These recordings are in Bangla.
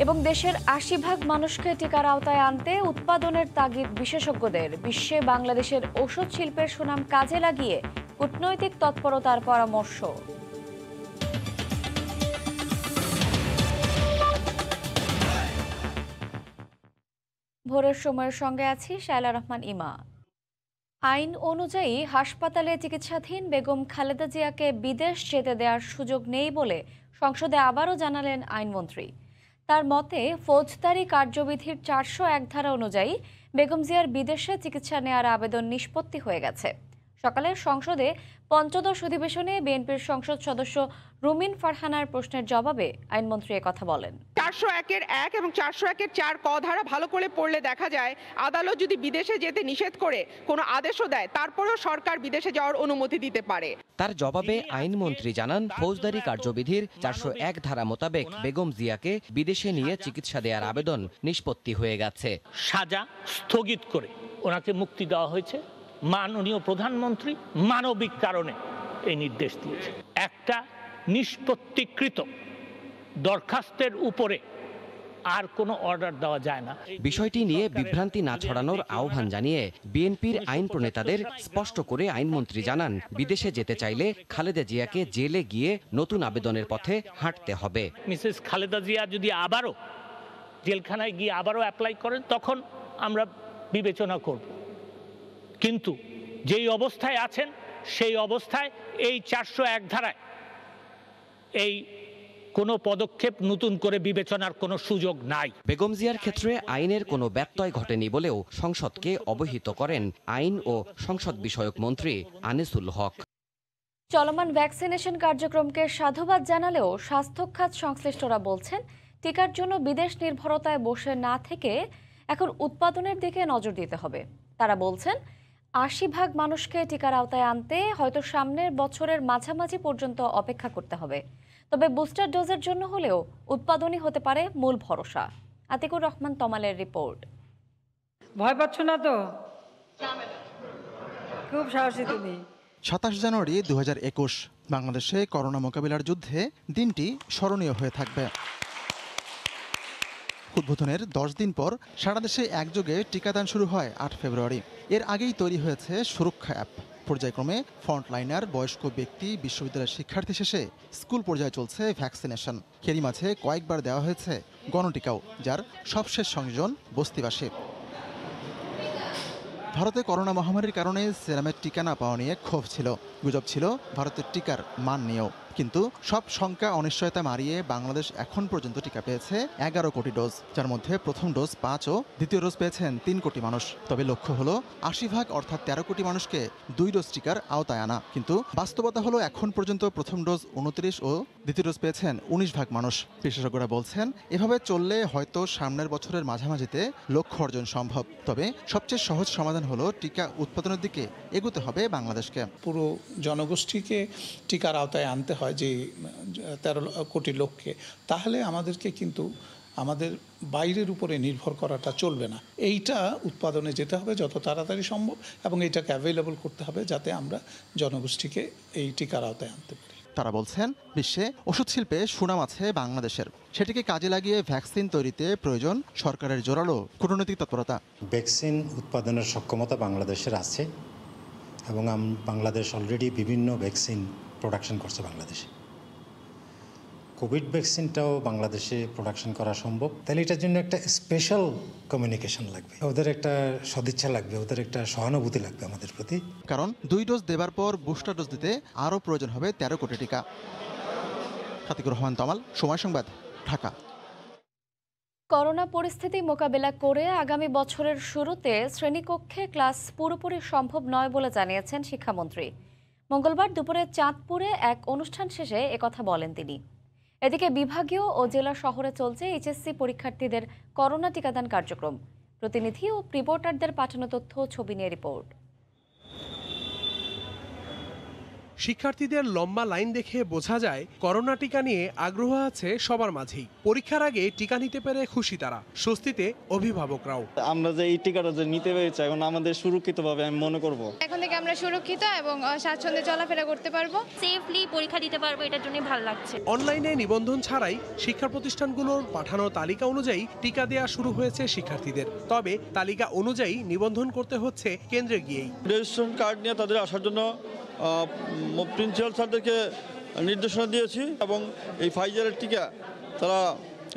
এবং দেশের ৮০% মানুষকে টিকার আওতায় আনতে উৎপাদনের তাগিদ বিশেষজ্ঞদের। বিশ্বে বাংলাদেশের ওষুধ শিল্পের সুনাম কাজে লাগিয়ে কূটনৈতিক তৎপরতার পরামর্শ। ভোরের সময়ের সঙ্গে আছি শায়লা রহমান ইমা। আইন অনুযায়ী হাসপাতালে চিকিৎসাধীন বেগম খালেদা জিয়াকে বিদেশ যেতে দেওয়ার সুযোগ নেই বলে সংসদে আবারও জানালেন আইনমন্ত্রী। তার মতে ফৌজদারি কার্যবিধির ৪০১ ধারা অনুযায়ী বেগম জিয়ার বিদেশে চিকিৎসা নেওয়ার আবেদন নিষ্পত্তি হয়ে গেছে। সকালে সংসদে পঞ্চদশ অধিবেশনে বিএনপির সংসদ সদস্য রুমিন ফারহানার প্রশ্নের জবাবে আইনমন্ত্রী একথা বলেন। ৪০১-এর ১ এবং ৪০১-এর ৪ ক ধারা ভালো করে পড়লে দেখা যায়, আদালত যদি বিদেশে যেতে নিষেধ করে কোনো আদেশও দেয়, তারপরেও সরকার বিদেশে যাওয়ার অনুমতি দিতে পারে। তার জবাবে আইনমন্ত্রী জানান, ফৌজদারি কার্যবিধির ৪০১ ধারা মোতাবেক বেগম জিয়াকে বিদেশে নিয়ে চিকিৎসা দেওয়ার আবেদন নিষ্পত্তি হয়ে গেছে। সাজা স্থগিত করে ওনাকে মুক্তি দেওয়া হয়েছে। মাননীয় প্রধানমন্ত্রী মানবিক কারণে এই নির্দেশ দিয়েছে। একটা নিষ্পত্তিকৃত দরখাস্তের উপরে আর কোনো অর্ডার দেওয়া যায় না। বিষয়টি নিয়ে বিভ্রান্তি না ছড়ানোর আহ্বান জানিয়ে বিএনপির আইন প্রণেতাদের স্পষ্ট করে আইনমন্ত্রী জানান, বিদেশে যেতে চাইলে খালেদা জিয়াকে জেলে গিয়ে নতুন আবেদনের পথে হাঁটতে হবে। মিসেস খালেদা জিয়া যদি আবারও জেলখানায় গিয়ে আবারও অ্যাপ্লাই করেন, তখন আমরা বিবেচনা করব। কিন্তু যেই অবস্থায় আছেন সেই অবস্থায় এই ৪০১ ধারায় এই কোনো পদক্ষেপ নতুন করে বিবেচনার কোনো সুযোগ নাই। বেগম জিয়ার ক্ষেত্রে আইনের কোনো ব্যত্যয় ঘটেনি বলেও সংসদকে অবহিত করেন আইন ও সংসদ বিষয়ক মন্ত্রী আনিসুল হক। চলমান ভ্যাকসিনেশন কার্যক্রমকে সাধুবাদ জানালেও স্বাস্থ্য খাত সংশ্লিষ্টরা বলছেন, টিকার জন্য বিদেশ নির্ভরতায় বসে না থেকে এখন উৎপাদনের দিকে নজর দিতে হবে। তারা বলছেন, ৮০% মানুষকে টিকার আওতায় আনতে হয়তো সামনের বছরের মাঝামাঝি পর্যন্ত অপেক্ষা করতে হবে। তবে বুস্টার ডোজের জন্য হলেও উৎপাদনই হতে পারে মূল ভরসা। আতিকুর রহমান তমালের রিপোর্ট। ভয় পাচ্ছ না তো? খুব সাহসী তুমি। ২৭ জানুয়ারি ২০২১ বাংলাদেশে করোনা মোকাবিলার যুদ্ধে দিনটি স্মরণীয় হয়ে থাকবে। উদ্বোধনের ১০ দিন পর সারা দেশে একযোগে টিকাদান শুরু হয় ৮ ফেব্রুয়ারি। এর আগেই তৈরি হয়েছে সুরক্ষা অ্যাপ। পর্যায়ক্রমে ফ্রন্টলাইনার, বয়স্ক ব্যক্তি, বিশ্ববিদ্যালয়ের শিক্ষার্থী শেষে স্কুল পর্যায়ে চলছে ভ্যাকসিনেশন। এরই মাঝে কয়েকবার দেওয়া হয়েছে গণটিকাও, যার সবশেষ সংযোজন বস্তিবাসী। ভারতে করোনা মহামারীর কারণে সেরামের টিকা না পাওয়া নিয়ে ক্ষোভ ছিল, গুজব ছিল ভারতের টিকার মান নিয়েও। কিন্তু সব শঙ্কা অনিশ্চয়তা মারিয়ে বাংলাদেশ এখন পর্যন্ত টিকা পেয়েছে ১১ কোটি ডোজ, যার মধ্যে প্রথম ডোজ ৫ ও দ্বিতীয় ডোজ পেয়েছেন ৩ কোটি মানুষ। তবে লক্ষ্য হলো ৮০% অর্থাৎ ১৩ কোটি মানুষকে ২ ডোজ টিকার আওতায় আনা। কিন্তু বাস্তবতা হলো এখন পর্যন্ত প্রথম ডোজ ২৯ ও দ্বিতীয় ডোজ পেয়েছেন ১৯% মানুষ। বিশেষজ্ঞরা বলছেন, এভাবে চললে হয়তো সামনের বছরের মাঝামাঝিতে লক্ষ্য অর্জন সম্ভব। তবে সবচেয়ে সহজ সমাধান হলো টিকা উৎপাদনের দিকে এগোতে হবে বাংলাদেশকে। পুরো জনগোষ্ঠীকে টিকার আওতায় আনতে হয়, যে ১৩ কোটি লোককে, তাহলে আমাদেরকে কিন্তু আমাদের বাইরের উপরে নির্ভর করাটা চলবে না। এইটা উৎপাদনে যেতে হবে যত তাড়াতাড়ি সম্ভব এবং এইটাকে অ্যাভেলেবল করতে হবে, যাতে আমরা জনগোষ্ঠীকে এই টিকার আওতায় আনতে পারি। তারা বলছেন, বিশ্বে ওষুধ শিল্পে সুনাম আছে বাংলাদেশের। সেটিকে কাজে লাগিয়ে ভ্যাকসিন তৈরিতে প্রয়োজন সরকারের জোরালো কূটনৈতিক তৎপরতা। ভ্যাকসিন উৎপাদনের সক্ষমতা বাংলাদেশের আছে এবং বাংলাদেশ অলরেডি বিভিন্ন ভ্যাকসিন প্রোডাকশন করছে বাংলাদেশে। কোভিড ভ্যাকসিনটাও বাংলাদেশে প্রোডাকশন করা সম্ভব। তাহলে এটার জন্য একটা স্পেশাল কমিউনিকেশন লাগবে, ওদের একটা সদিচ্ছা লাগবে, ওদের একটা সহানুভূতি লাগবে আমাদের প্রতি। কারণ ২ ডোজ দেবার পর বুস্টার ডোজ দিতে আরও প্রয়োজন হবে ১৩ কোটি টিকা। আতিকুর রহমান তমাল, সময় সংবাদ, ঢাকা। করোনা পরিস্থিতি মোকাবেলা করে আগামী বছরের শুরুতে শ্রেণীকক্ষে ক্লাস পুরোপুরি সম্ভব নয় বলে জানিয়েছেন শিক্ষামন্ত্রী। মঙ্গলবার দুপুরে চাঁদপুরে এক অনুষ্ঠান শেষে একথা বলেন তিনি। এদিকে বিভাগীয় ও জেলা শহরে চলছে এইচএসসি পরীক্ষার্থীদের করোনা টিকাদান কার্যক্রম। প্রতিনিধি ও রিপোর্টারদের পাঠানো তথ্য ছবি নিয়ে রিপোর্ট। শিক্ষার্থীদের লম্বা লাইন দেখে বোঝা যায় করোনা টিকা নিয়ে আগ্রহ আছে সবার মাঝেই। পরীক্ষার আগে টিকা নিতে পেরে খুশি তারা, স্বস্তিতে অভিভাবকরাও। আমরা যে এই টিকাটা যে নিতে পেরেছি এখন আমাদের সুরক্ষিতভাবে আমি মনে করব। এখন থেকে আমরা সুরক্ষিত এবং স্বাচ্ছন্দ্যে চলাফেরা করতে পারবো, সেফলি পরীক্ষা দিতে পারবো, এটার জন্য ভালো লাগছে। অনলাইনে নিবন্ধন ছাড়াই শিক্ষা প্রতিষ্ঠানগুলোর পাঠানো তালিকা অনুযায়ী টিকা দেওয়া শুরু হয়েছে শিক্ষার্থীদের। তবে তালিকা অনুযায়ী নিবন্ধন করতে হচ্ছে কেন্দ্রে গিয়েই। রেজিস্ট্রেশন কার্ড নিয়ে তাদের আসার জন্য প্রিন্সিপাল স্যারদেরকে নির্দেশনা দিয়েছি এবং এই ফাইজারের টিকা তারা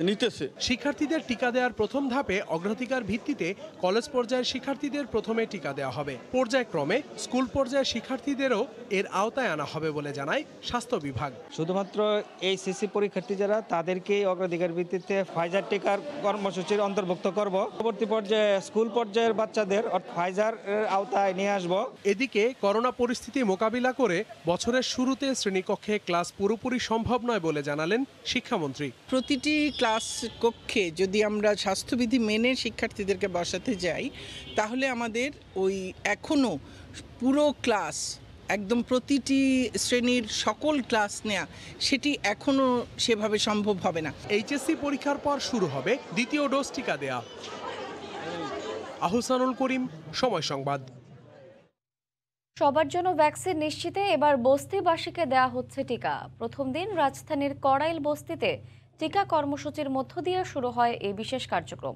নিতেছে। শিক্ষার্থীদের টিকা দেওয়ার প্রথম ধাপে অগ্রাধিকার ভিত্তিতে কলেজ পর্যায়ের শিক্ষার্থীদের প্রথমে টিকা দেওয়া হবে। পর্যায়ক্রমে স্কুল পর্যায়ের শিক্ষার্থীদেরও এর আওতায় আনা হবে বলে জানায় স্বাস্থ্য বিভাগ। শুধুমাত্র এইচএসসি পরীক্ষার্থী যারা তাদেরকেই অগ্রাধিকার ভিত্তিতে ফাইজার টিকার কর্মসূচির অন্তর্ভুক্ত করব। পরবর্তী পর্যায়ে স্কুল পর্যায়ের বাচ্চাদের ফাইজার এর আওতায় নিয়ে আসব। এদিকে করোনা পরিস্থিতি মোকাবিলা করে বছরের শুরুতে শ্রেণীকক্ষে ক্লাস পুরোপুরি সম্ভব নয় বলে জানালেন শিক্ষামন্ত্রী। প্রতিটি ক্লাস কক্ষে যদি আমরা স্বাস্থ্যবিধি মেনে শিক্ষার্থীদেরকে বসাতে যাই তাহলে আমাদের ওই এখনো পুরো ক্লাস একদম প্রতিটি শ্রেণীর সকল ক্লাস নেওয়া সেটি এখনো সেভাবে সম্ভব হবে না। এইচএসসি পরীক্ষার পর শুরু হবে দ্বিতীয় ডোজ টিকা দেয়া। আহসানুল করিম, সময় সংবাদ। সবার জন্য ভ্যাকসিন নিশ্চিতে এবার বস্তিবাসীকে দেয়া হচ্ছে টিকা। প্রথম দিন রাজধানীর কড়াইল বস্তিতে টিকা কর্মসূচির মধ্য দিয়ে শুরু হয় এই বিশেষ কার্যক্রম।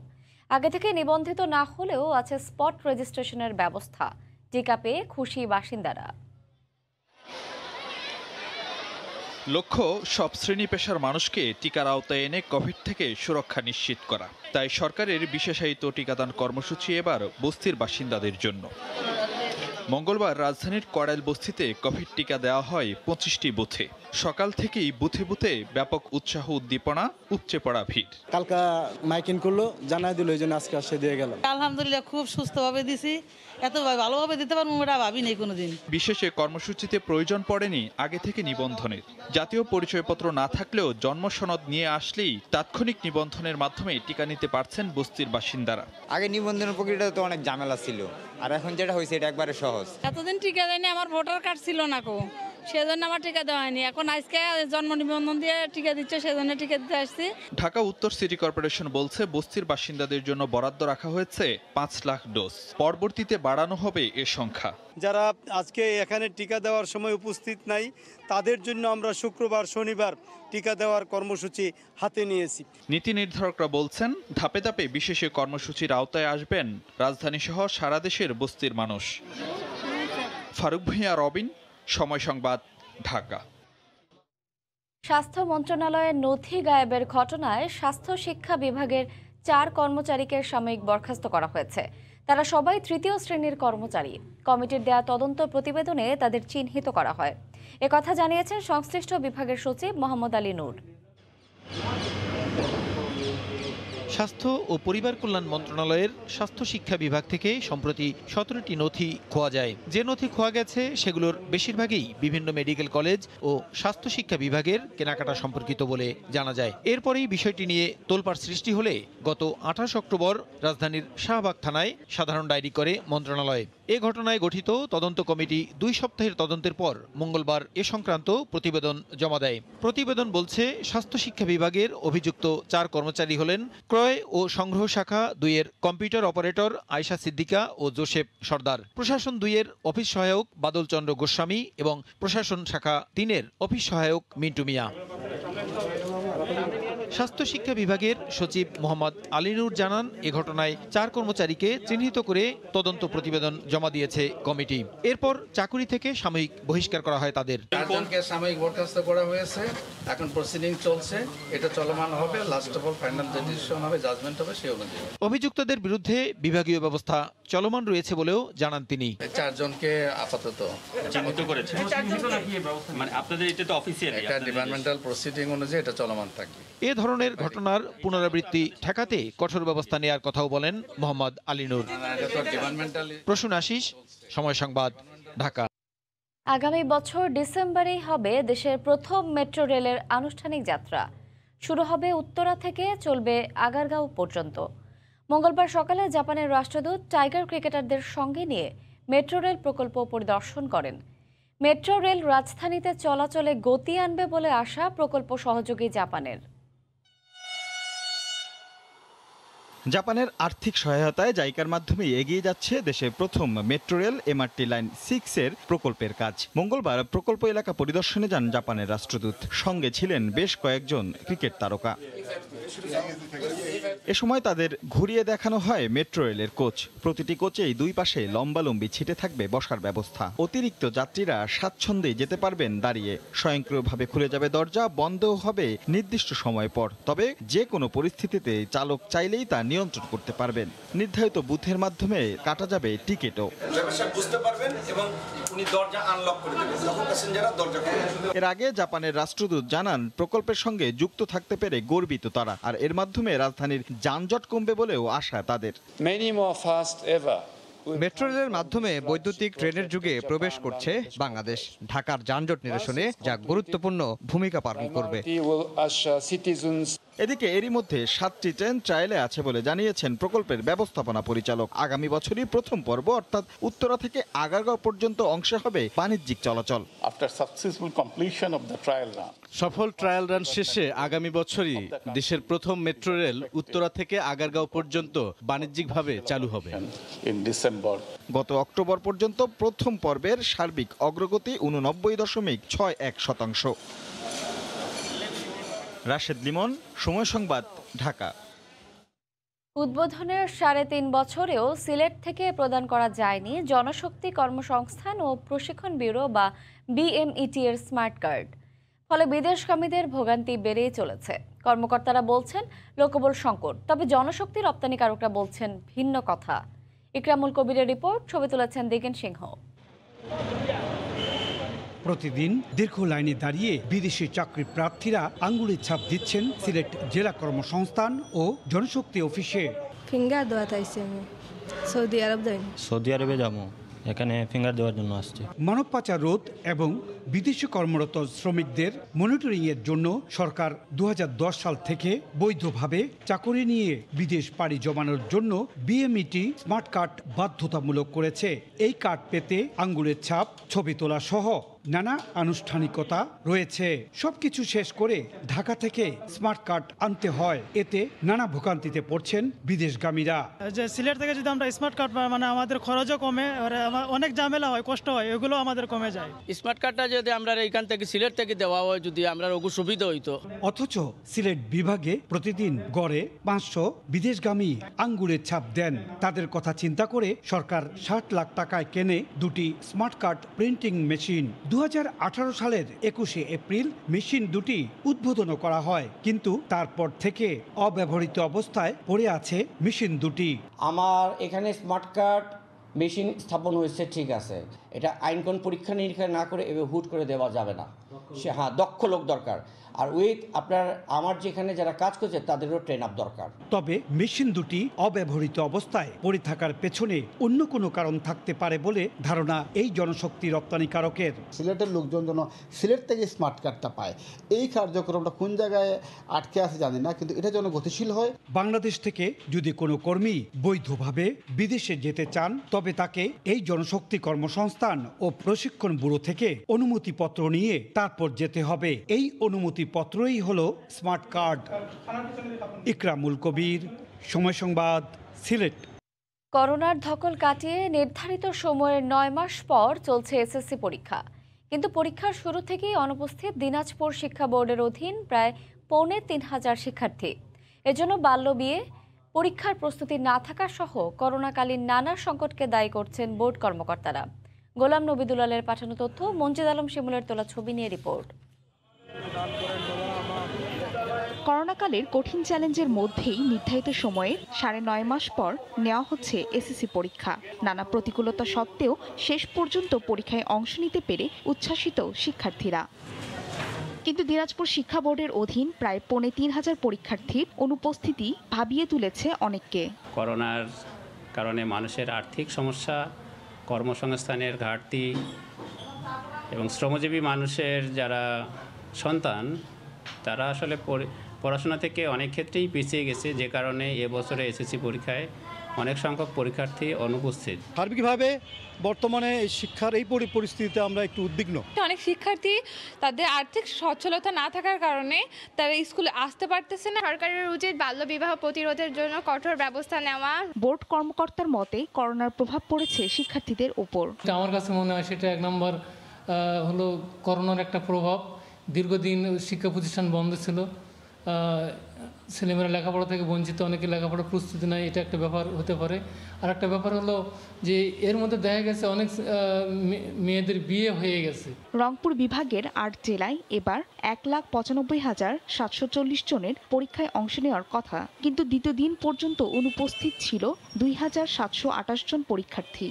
আগে থেকে নিবন্ধিত না হলেও আছে স্পট রেজিস্ট্রেশনের ব্যবস্থা। টিকা পেয়ে খুশি বাসিন্দারা। লক্ষ্য সব শ্রেণী পেশার মানুষকে টিকার আওতায় এনে কোভিড থেকে সুরক্ষা নিশ্চিত করা। তাই সরকারের বিশেষায়িত টিকাদান কর্মসূচি এবার বস্তির বাসিন্দাদের জন্য। মঙ্গলবার রাজধানীর কড়াইল বস্তিতে কোভিড টিকা দেওয়া হয় 25টি বুথে। সকাল থেকেই বুথে বুথে ব্যাপক উৎসাহ উদ্দীপনা, উপচে পড়া ভিড়। কালকা মাইকিং করলো, জানাই দিল, এই জন্য আজকে আসে দিয়ে গেল। আলহামদুলিল্লাহ খুব সুস্থভাবে দিছি, এত ভালোভাবে দিতে পারবো এটা ভাবিনি কোনোদিন। বিশেষে কর্মসূচিতে প্রয়োজন পড়েনি আগে থেকে নিবন্ধনের। জাতীয় পরিচয়পত্র না থাকলেও জন্ম সনদ নিয়ে আসলেই তাৎক্ষণিক নিবন্ধনের মাধ্যমে টিকা নিতে পারছেন বস্তির বাসিন্দারা। আগে নিবন্ধনের প্রক্রিয়াটা তো অনেক ঝামেলা ছিল, আর এখন যেটা হয়েছে এটা একবারে সহজ। এতদিন টিকা দেয়নি, আমার ভোটার কার্ড ছিল না কো, সেজন্য আমার টিকা দেওয়া হয়নি। এখন আজকে জন্ম নিবন্ধন দিয়ে টিকা দিচ্ছে, সেজন্য টিকা দিতে আসছি। ঢাকা উত্তর সিটি কর্পোরেশন বলছে বস্তির বাসিন্দাদের জন্য বরাদ্দ রাখা হয়েছে 5 লাখ ডোজ। পরবর্তীতে বাড়ানো হবে এ সংখ্যা। যারা আজকে এখানে টিকা দেওয়ার সময় উপস্থিত নাই তাদের জন্য আমরা শুক্রবার শনিবার টিকা দেওয়ার কর্মসূচি হাতে নিয়েছি। নীতি নির্ধারকরা বলছেন ধাপে ধাপে বিশেষ কর্মসূচির আওতায় আসবেন রাজধানী সহ সারা দেশের বস্তির মানুষ। ফারুক ভূঁইয়া, রবিন, সময় সংবাদ, ঢাকা। স্বাস্থ্য মন্ত্রণালয়ের নথি গায়েবের ঘটনায় স্বাস্থ্য শিক্ষা বিভাগের 4 কর্মচারীকে সাময়িক বরখাস্ত করা হয়েছে। তারা সবাই তৃতীয় শ্রেণীর কর্মচারী। কমিটির দেয়া তদন্ত প্রতিবেদনে তাদের চিহ্নিত করা হয়। একথা জানিয়েছেন সংশ্লিষ্ট বিভাগের সচিব মোহাম্মদ আলী নূর। স্বাস্থ্য ও পরিবার কল্যাণ মন্ত্রণালয়ের স্বাস্থ্য শিক্ষা বিভাগ থেকে সম্প্রতি 17টি নথি খোয়া যায়। যে নথি খোয়া গেছে সেগুলোর বেশিরভাগই বিভিন্ন মেডিকেল কলেজ ও স্বাস্থ্য শিক্ষা বিভাগের কেনাকাটা সম্পর্কিত বলে জানা যায়। এরপরেই বিষয়টি নিয়ে তোলপাড় সৃষ্টি হলে গত 28 অক্টোবর রাজধানীর শাহবাগ থানায় সাধারণ ডায়েরি করে মন্ত্রণালয়। এ ঘটনায় গঠিত তদন্ত কমিটি 2 সপ্তাহের তদন্তের পর মঙ্গলবার এ সংক্রান্ত প্রতিবেদন জমা দেয়। প্রতিবেদন বলছে স্বাস্থ্য শিক্ষা বিভাগের অভিযুক্ত 4 কর্মচারী হলেন ক্রয় ও সংগ্রহ শাখা 2-এর কম্পিউটার অপারেটর আয়েশা সিদ্দিকা ও জোসেফ সর্দার, প্রশাসন 2-এর অফিস সহায়ক বাদল চন্দ্র গোস্বামী এবং প্রশাসন শাখা 3-এর অফিস সহায়ক মিন্টু মিয়া। স্বাস্থ্য শিক্ষা বিভাগের সচিব মোহাম্মদ আলীনুর জানান, এ ঘটনায় 4 কর্মচারীকে চিহ্নিত করে তদন্ত প্রতিবেদন জমা দিয়েছে কমিটি। এরপর চাকুরি থেকে সাময়িক বহিষ্কার করা হয় তাদের। 4 জনকে সাময়িক বরখাস্ত করা হয়েছে। এখন প্রসিডিং চলছে, এটা চলমান হবে। লাস্ট অফ অল ফাইনাল যে ডিসিশন হবে, জাজমেন্ট হবে সেই অনুযায়ী। অভিযুক্তদের বিরুদ্ধে বিভাগীয় ব্যবস্থা চলমান রয়েছে বলেও জানান তিনি। 4 জনকে আপাতত চিহ্নিত করেছে। মানে আপনাদের এটা তো অফিসিয়ালি একটা ডিপার্টমেন্টাল প্রসিডিং অনুযায়ী এটা চলমান থাকবে। এ ধরনের ঘটনার পুনরাবৃত্তি ঠেকাতে কঠোর ব্যবস্থা নেওয়ার কথাও বলেন মোহাম্মদ আলীনুর। প্রসূন আশিস, সময় সংবাদ, ঢাকা। আগামী বছর ডিসেম্বরেই হবে দেশের প্রথম মেট্রো রেলের আনুষ্ঠানিক যাত্রা। শুরু হবে উত্তরা থেকে, চলবে আগারগাঁও পর্যন্ত। মঙ্গলবার সকালে জাপানের রাষ্ট্রদূত টাইগার ক্রিকেটারদের সঙ্গে নিয়ে মেট্রো রেল প্রকল্প পরিদর্শন করেন। মেট্রো রেল রাজধানীতে চলাচলে গতি আনবে বলে আশা প্রকল্প সহযোগী জাপানের। জাপানের আর্থিক সহায়তায় জাইকার মাধ্যমে এগিয়ে যাচ্ছে দেশের প্রথম মেট্রো রেল MRT লাইন 6 এর প্রকল্পের কাজ। মঙ্গলবার প্রকল্প এলাকা পরিদর্শনে যান জাপানের রাষ্ট্রদূত। সঙ্গে ছিলেন বেশ কয়েকজন ক্রিকেট তারকা। এ সময় তাদের ঘুরিয়ে দেখানো হয় মেট্রো রেলের কোচ। প্রতিটি কোচেই দুই পাশে লম্বালম্বি ছিটে থাকবে বসার ব্যবস্থা। অতিরিক্ত যাত্রীরা স্বাচ্ছন্দ্যে যেতে পারবেন দাঁড়িয়ে। স্বয়ংক্রিয়ভাবে খুলে যাবে দরজা, বন্ধও হবে নির্দিষ্ট সময় পর। তবে যে কোনো পরিস্থিতিতে চালক চাইলেই তা নিয়ন্ত্রণ করতে পারবেন। নির্ধারিত বুথের মাধ্যমে কাটা যাবে টিকিটও। এর আগে জাপানের রাষ্ট্রদূত জানান, প্রকল্পের সঙ্গে যুক্ত থাকতে পেরে গর্বিত তারা। আর এর মাধ্যমে রাজধানীর যানজট কমবে বলেও আশা তাদের। মেট্রো রেলের মাধ্যমে বৈদ্যুতিক ট্রেনের যুগে প্রবেশ করছে বাংলাদেশ। ঢাকার যানজট নিরসনে যা গুরুত্বপূর্ণ ভূমিকা পালন করবে। এদিকে এরই মধ্যে 7টি ট্রেন ট্রায়ালে আছে বলে জানিয়েছেন প্রকল্পের ব্যবস্থাপনা পরিচালক। আগামী বছরই প্রথম পর্ব অর্থাৎ উত্তরা থেকে আগারগাঁও পর্যন্ত অংশে হবে বাণিজ্যিক চলাচল। সফল ট্রায়াল রান শেষে আগামী বছরই দেশের প্রথম মেট্রো রেল উত্তরা থেকে আগারগাঁও পর্যন্ত বাণিজ্যিকভাবে চালু হবে। গত অক্টোবর পর্যন্ত প্রথম পর্বের সার্বিক অগ্রগতি 89.61%। রাশেদ লিমন, সময় সংবাদ, ঢাকা। উদ্বোধনের 3.5 বছরেও সিলেট থেকে প্রদান করা যায়নি জনশক্তি কর্মসংস্থান ও প্রশিক্ষণ ব্যুরো বা BMET এর স্মার্ট কার্ড। ফলে বিদেশগামীদের ভোগান্তি বেড়েই চলেছে। কর্মকর্তারা বলছেন লোকবল সংকট, তবে জনশক্তি রপ্তানিকারকরা বলছেন ভিন্ন কথা। ইকরামুল কবিরের রিপোর্ট, ছবি তুলেছেন দিগেন সিংহ। প্রতিদিন দীর্ঘ লাইনে দাঁড়িয়ে বিদেশি চাকরি প্রার্থীরা আঙ্গুলের ছাপ দিচ্ছেন সিলেট জেলা কর্মসংস্থান ও জনশক্তি অফিসে। ফিঙ্গার দেওয়া চাইছি আমি, সৌদি আরবে যাবো, এখানে ফিঙ্গার দেওয়ার জন্য আসছে। মানব পাচার রোধ এবং বিদেশে কর্মরত শ্রমিকদের মনিটরিং এর জন্য সরকার 2010 সাল থেকে বৈধভাবে চাকরি নিয়ে বিদেশ পাড়ি জমানোর জন্য BMET স্মার্ট কার্ড বাধ্যতামূলক করেছে। এই কার্ড পেতে আঙ্গুলের ছাপ, ছবি তোলা সহ নানা আনুষ্ঠানিকতা রয়েছে। সবকিছু শেষ করে ঢাকা থেকে স্মার্ট কার্ড আনতে হয়। এতে নানা ভোগান্তিতে পড়ছেন বিদেশগামীরা। যে সিলেট থেকে যদি আমরা স্মার্ট কার্ড পাই, মানে আমাদের খরচও কমে, অনেক ঝামেলা হয়, কষ্ট হয়, এগুলো আমাদের কমে যায়। স্মার্ট কার্ডটা যদি আমরা এইখান থেকে সিলেট থেকে দেওয়া হয়, যদি আমরা ওগু সুবিধা হইতো। অথচ সিলেট বিভাগে প্রতিদিন গড়ে 500 বিদেশগামী আঙ্গুলের ছাপ দেন। তাদের কথা চিন্তা করে সরকার 60 লাখ টাকায় কেনে দুটি স্মার্ট কার্ড প্রিন্টিং মেশিন। 2018 সালের 21শে এপ্রিল মেশিন দুটি উদ্বোধন করা হয়, কিন্তু তারপর থেকে অব্যবহৃত অবস্থায় পড়ে আছে মেশিন দুটি। আমার এখানে স্মার্ট কার্ড মেশিন স্থাপন হয়েছে, ঠিক আছে, এটা আইনকানুন পরীক্ষা নিরীক্ষা না করে এভাবে হুট করে দেওয়া যাবে না। সে দক্ষ লোক দরকার, আর আমার যেখানে যারা কাজ করছে তাদেরও ট্রেন আপ দরকার। তবে মেশিন দুটি অব্যবহৃত অবস্থায় পড়ে থাকার পেছনে অন্য কোনো কারণ থাকতে পারে বলে ধারণা এই জনশক্তি রপ্তানিকারকের। সিলেটের লোকজন যেন সিলেট থেকে স্মার্ট কার্ডটা পায়, এই কার্যক্রমটা কোন জায়গায় আটকে আছে জানি না, কিন্তু এটা যেন গতিশীল হয়। বাংলাদেশ থেকে যদি কোনো কর্মী বৈধভাবে বিদেশে যেতে চান, তবে তাকে এই জনশক্তি কর্মসংস্থান ও প্রশিক্ষণ ব্যুরো থেকে অনুমতিপত্র নিয়ে তারপর যেতে হবে। এই অনুমতিপত্রই হলো স্মার্ট কার্ড। ইকরামুল কবির, সময় সংবাদ, সিলেট। করোনার ধকল কাটিয়ে নির্ধারিত সময়ের 9 মাস পর চলছে SSC পরীক্ষা, কিন্তু পরীক্ষার শুরু থেকেই অনুপস্থিত দিনাজপুর শিক্ষা বোর্ডের অধীন প্রায় 3,500 শিক্ষার্থী। এজন্য বাল্যবিয়ে, পরীক্ষার প্রস্তুতি না থাকা সহ করোনাকালীন নানা সংকটকে দায়ী করছেন বোর্ড কর্মকর্তারা। গোলাম নবী দুলালের পাঠানো তথ্য, মঞ্জিদ আলম শিমুলের তোলা ছবি নিয়ে রিপোর্ট। করোনাকালের কঠিন চ্যালেঞ্জের মধ্যেই নির্ধারিত সময়ে 9.5 মাস পর নেওয়া হচ্ছে SSC পরীক্ষা। নানা প্রতিকূলতা সত্ত্বেও শেষ পর্যন্ত পরীক্ষায় অংশ নিতে পেরে উচ্ছ্বাসিত শিক্ষার্থীরা। কিন্তু দিনাজপুর শিক্ষা বোর্ডের অধীন প্রায় 3,500 পরীক্ষার্থীর অনুপস্থিতি ভাবিয়ে তুলেছে অনেককে। করোনার কারণে মানুষের আর্থিক সমস্যা, কর্মসংস্থানের ঘাটতি এবং শ্রমজীবী মানুষের যারা সন্তান, তারা আসলে পড়াশোনা থেকে অনেক ক্ষেত্রেই পিছিয়ে গেছে, যে কারণে এবছরে SSC পরীক্ষায় অনেক সংখ্যক পরীক্ষার্থী অনুপস্থিত। সার্বিকভাবে বর্তমানে এই শিক্ষার এই পরিস্থিতিতে আমরা একটু উদ্বিগ্ন। অনেক শিক্ষার্থী তাদের আর্থিক সচ্ছলতা না থাকার কারণে তারা স্কুলে আসতে পারতেছে না। সরকারের উচিত বাল্যবিবাহ প্রতিরোধের জন্য কঠোর ব্যবস্থা নেওয়া। বোর্ড কর্মকর্তার মতে করোনার প্রভাব পড়েছে শিক্ষার্থীদের উপর। আমার কাছে মনে হয় সেটা এক নম্বর হলো করোনার একটা প্রভাব। দীর্ঘদিন শিক্ষা প্রতিষ্ঠান বন্ধ ছিল, ছেলেমেয়েরা লেখাপড়া থেকে বঞ্চিত, অনেকে লেখাপড়ার প্রস্তুতি নেয়, এটা একটা ব্যাপার হতে পারে। আর একটা ব্যাপার হলো যে এর মধ্যে দেখা গেছে অনেক মেয়েদের বিয়ে হয়ে গেছে। রংপুর বিভাগের ৮ জেলায় এবার ১,৯৫,৭৪০ জনের পরীক্ষায় অংশ নেওয়ার কথা, কিন্তু দ্বিতীয় দিন পর্যন্ত অনুপস্থিত ছিল ২,৭২৮ জন পরীক্ষার্থী।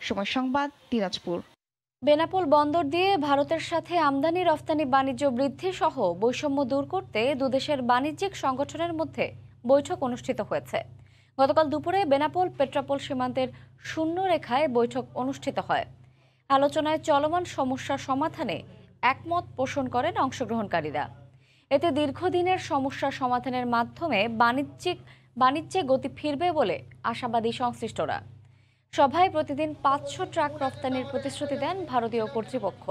সময় সংবাদ, দিনাজপুর। বেনাপোল বন্দর দিয়ে ভারতের সাথে আমদানি রফতানি বাণিজ্য বৃদ্ধি সহ বৈষম্য দূর করতে দুদেশের বাণিজ্যিক সংগঠনের মধ্যে বৈঠক অনুষ্ঠিত হয়েছে। গতকাল দুপুরে বেনাপোল পেট্রাপোল সীমান্তের শূন্য রেখায় বৈঠক অনুষ্ঠিত হয়। আলোচনায় চলমান সমস্যা সমাধানে একমত পোষণ করেন অংশগ্রহণকারীরা। এতে দীর্ঘদিনের সমস্যা সমাধানের মাধ্যমে বাণিজ্যে গতি ফিরবে বলে আশাবাদী সংশ্লিষ্টরা। সভায় প্রতিদিন ৫০০ ট্রাক রফতানির প্রতিশ্রুতি দেন ভারতীয় কর্তৃপক্ষ।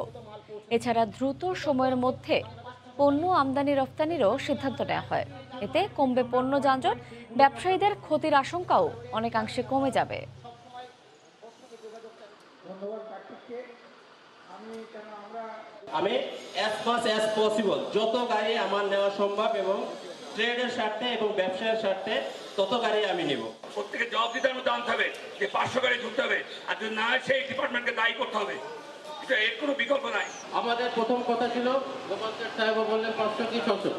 এছাড়া দ্রুত সময়ের মধ্যে পণ্য আমদানি রফতানিরও সিদ্ধান্ত নেওয়া হয়। এতে কমবে পণ্য যানজট, ব্যবসায়ীদের ক্ষতির আশঙ্কাও অনেকাংশে কমে যাবে। আমি as much as possible যত গাড়ি আমার নেওয়া সম্ভব এবং ট্রেডের স্বার্থে এবং ব্যবসায়ের স্বার্থে তত গাড়ি আমি নেব। প্রত্যেকে জবাবদিহিতার মধ্যে আনতে হবে যে ৫০০ গাড়ি ঢুকতে হবে, আর যদি না হয় সেই ডিপার্টমেন্টকে দায়ী করতে হবে। এটা এর কোনো বিকল্প নাই। আমাদের প্রথম কথা ছিল গোপালচর সাহেব বললেন ৫০০ কি ৬০০,